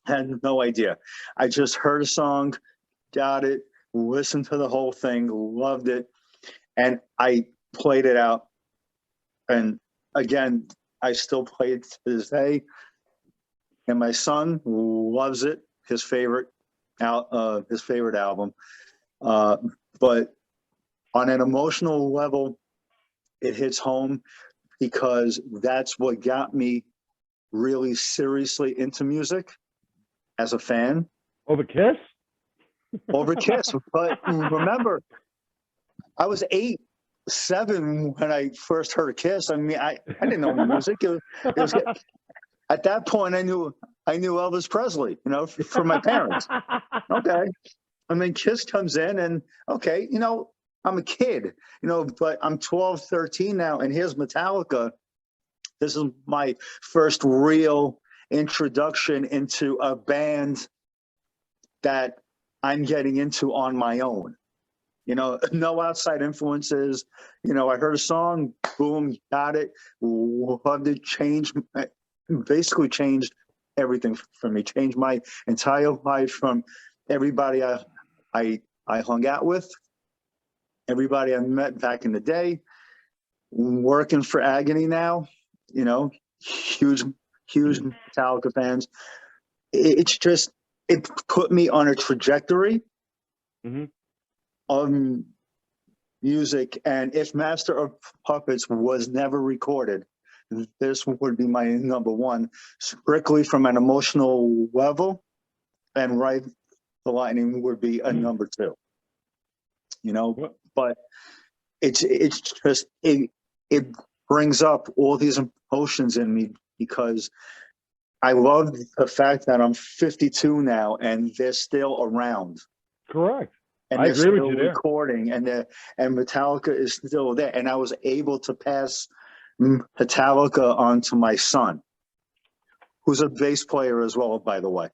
Had no idea. I just heard a song, got it, listened to the whole thing, loved it, and I played it out. And again, I still play it to this day. And my son loves it. His favorite album. But on an emotional level, it hits home because that's what got me really seriously into music as a fan. Over Kiss? Over Kiss. But remember, I was 8, 7 when I first heard Kiss. I mean, I didn't know the music. It was, at that point, I knew Elvis Presley, you know, from my parents. Okay. I mean, Kiss comes in and, okay, you know, I'm a kid, you know, but I'm 12, 13 now, and here's Metallica. This is my first real introduction into a band that I'm getting into on my own. You know, no outside influences. You know, I heard a song, boom, got it, loved it, basically changed everything for me, changed my entire life from everybody I hung out with, everybody I met back in the day, working for Agony now, you know, huge huge Metallica fans. It's just, it put me on a trajectory Mhm. of music. And if Master of Puppets was never recorded, this would be my number one, strictly from an emotional level. And Ride the Lightning would be a number two. You know, What? but it's just it brings up all these emotions in me because I love the fact that I'm 52 now and they're still around Correct. and I they're agree with still you there. recording and Metallica is still there, and I was able to pass Metallica on to my son, who's a bass player as well, by the way.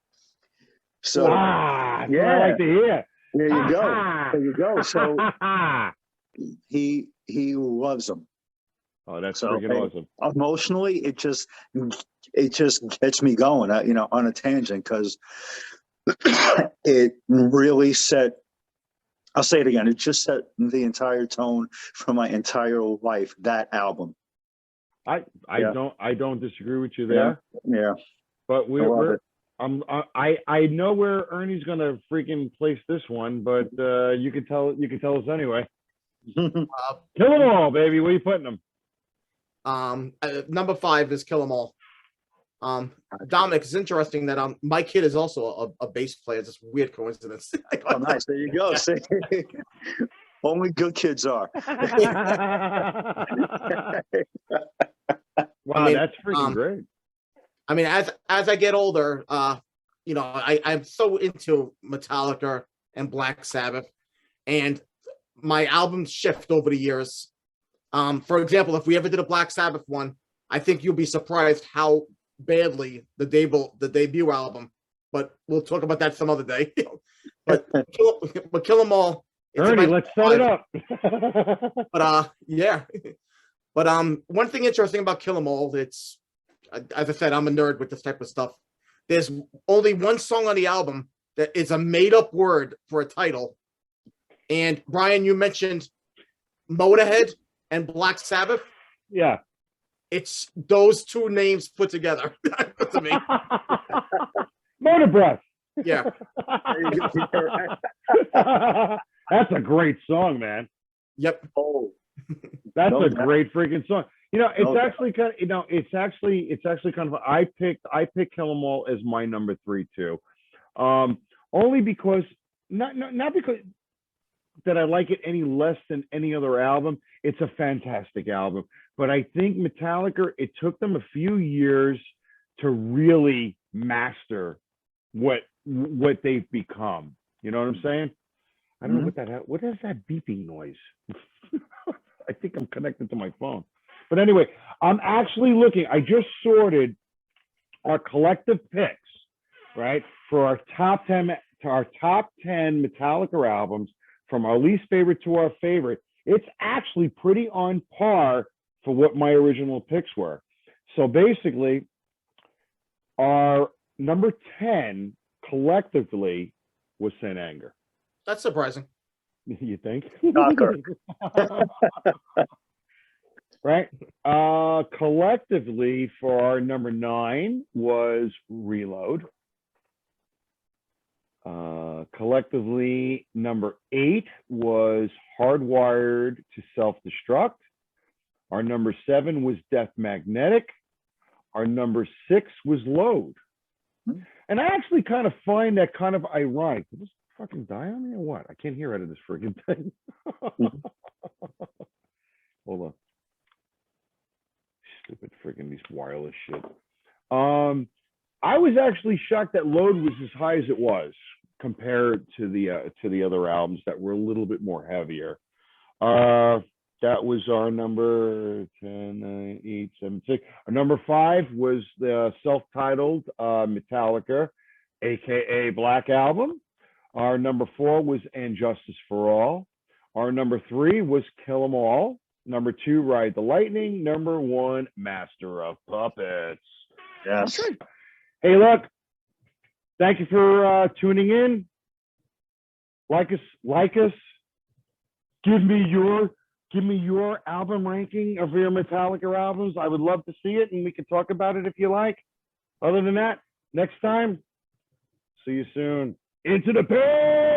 So That's what I yeah, like to hear. there you go. There you go. So he loves them. Oh, that's So freaking awesome. emotionally, it just gets me going, you know, on a tangent, because it really set. I'll say it again. It just set the entire tone for my entire life. That album. I Yeah. don't disagree with you there. Yeah. But I love we're it. I know where Ernie's gonna freaking place this one, but you can tell us anyway. Kill 'em all, baby. Where you putting them? Number 5 is Kill 'Em All. Dominic, it's interesting that my kid is also a bass player. It's a weird coincidence. Oh, nice. There you go. See? Only good kids are. Wow, that's freaking great. I mean, as I get older, you know, I'm so into Metallica and Black Sabbath, and my albums shift over the years. For example, if we ever did a Black Sabbath one, I think you'll be surprised how badly the debut album. But we'll talk about that some other day. but Kill 'Em All. Ernie, let's set it up. But yeah. But one thing interesting about Kill 'Em All, it's, as I said, I'm a nerd with this type of stuff. There's only one song on the album that is a made-up word for a title. And Brian, you mentioned Motorhead and Black Sabbath. Yeah. It's those two names put together to me. Motor Breath. Yeah. That's a great song, man. Yep. Oh, That's No a doubt. great freaking song. You know, it's No doubt. actually kind of, you know, it's actually kind of, I picked Kill 'Em All as my number 3 too. Only because not because that I like it any less than any other album. It's a fantastic album, but I think Metallica, it took them a few years to really master what they've become. You know what I'm saying? I don't know what is that beeping noise? I think I'm connected to my phone. But anyway, I'm actually looking. I just sorted our collective picks, right, for our top 10 Metallica albums, from our least favorite to our favorite. It's actually pretty on par for what my original picks were. So basically, our number 10 collectively was Saint Anger. That's surprising. You think? Shocker. Right. Collectively for our number 9 was Reload. Collectively, number 8 was Hardwired to Self-Destruct. Our number 7 was Death Magnetic. Our number 6 was Load. And I actually kind of find that kind of ironic. Did this fucking die on me or what? I can't hear out of this freaking thing. Hold on. Stupid freaking these wireless shit. I was actually shocked that Load was as high as it was compared to the other albums that were a little bit more heavier. That was our number 10, 9, 8, 7, 6. Our number 5 was the self-titled Metallica, aka Black Album. Our number 4 was And Justice for All. Our number 3 was Kill 'Em All. Number 2, Ride the Lightning. Number 1, Master of Puppets. Yes. Okay. Hey, look, thank you for tuning in. Like us. Give me your album ranking of your Metallica albums. I would love to see it, and we can talk about it if you like. Other than that, next time, see you soon. Into the pit.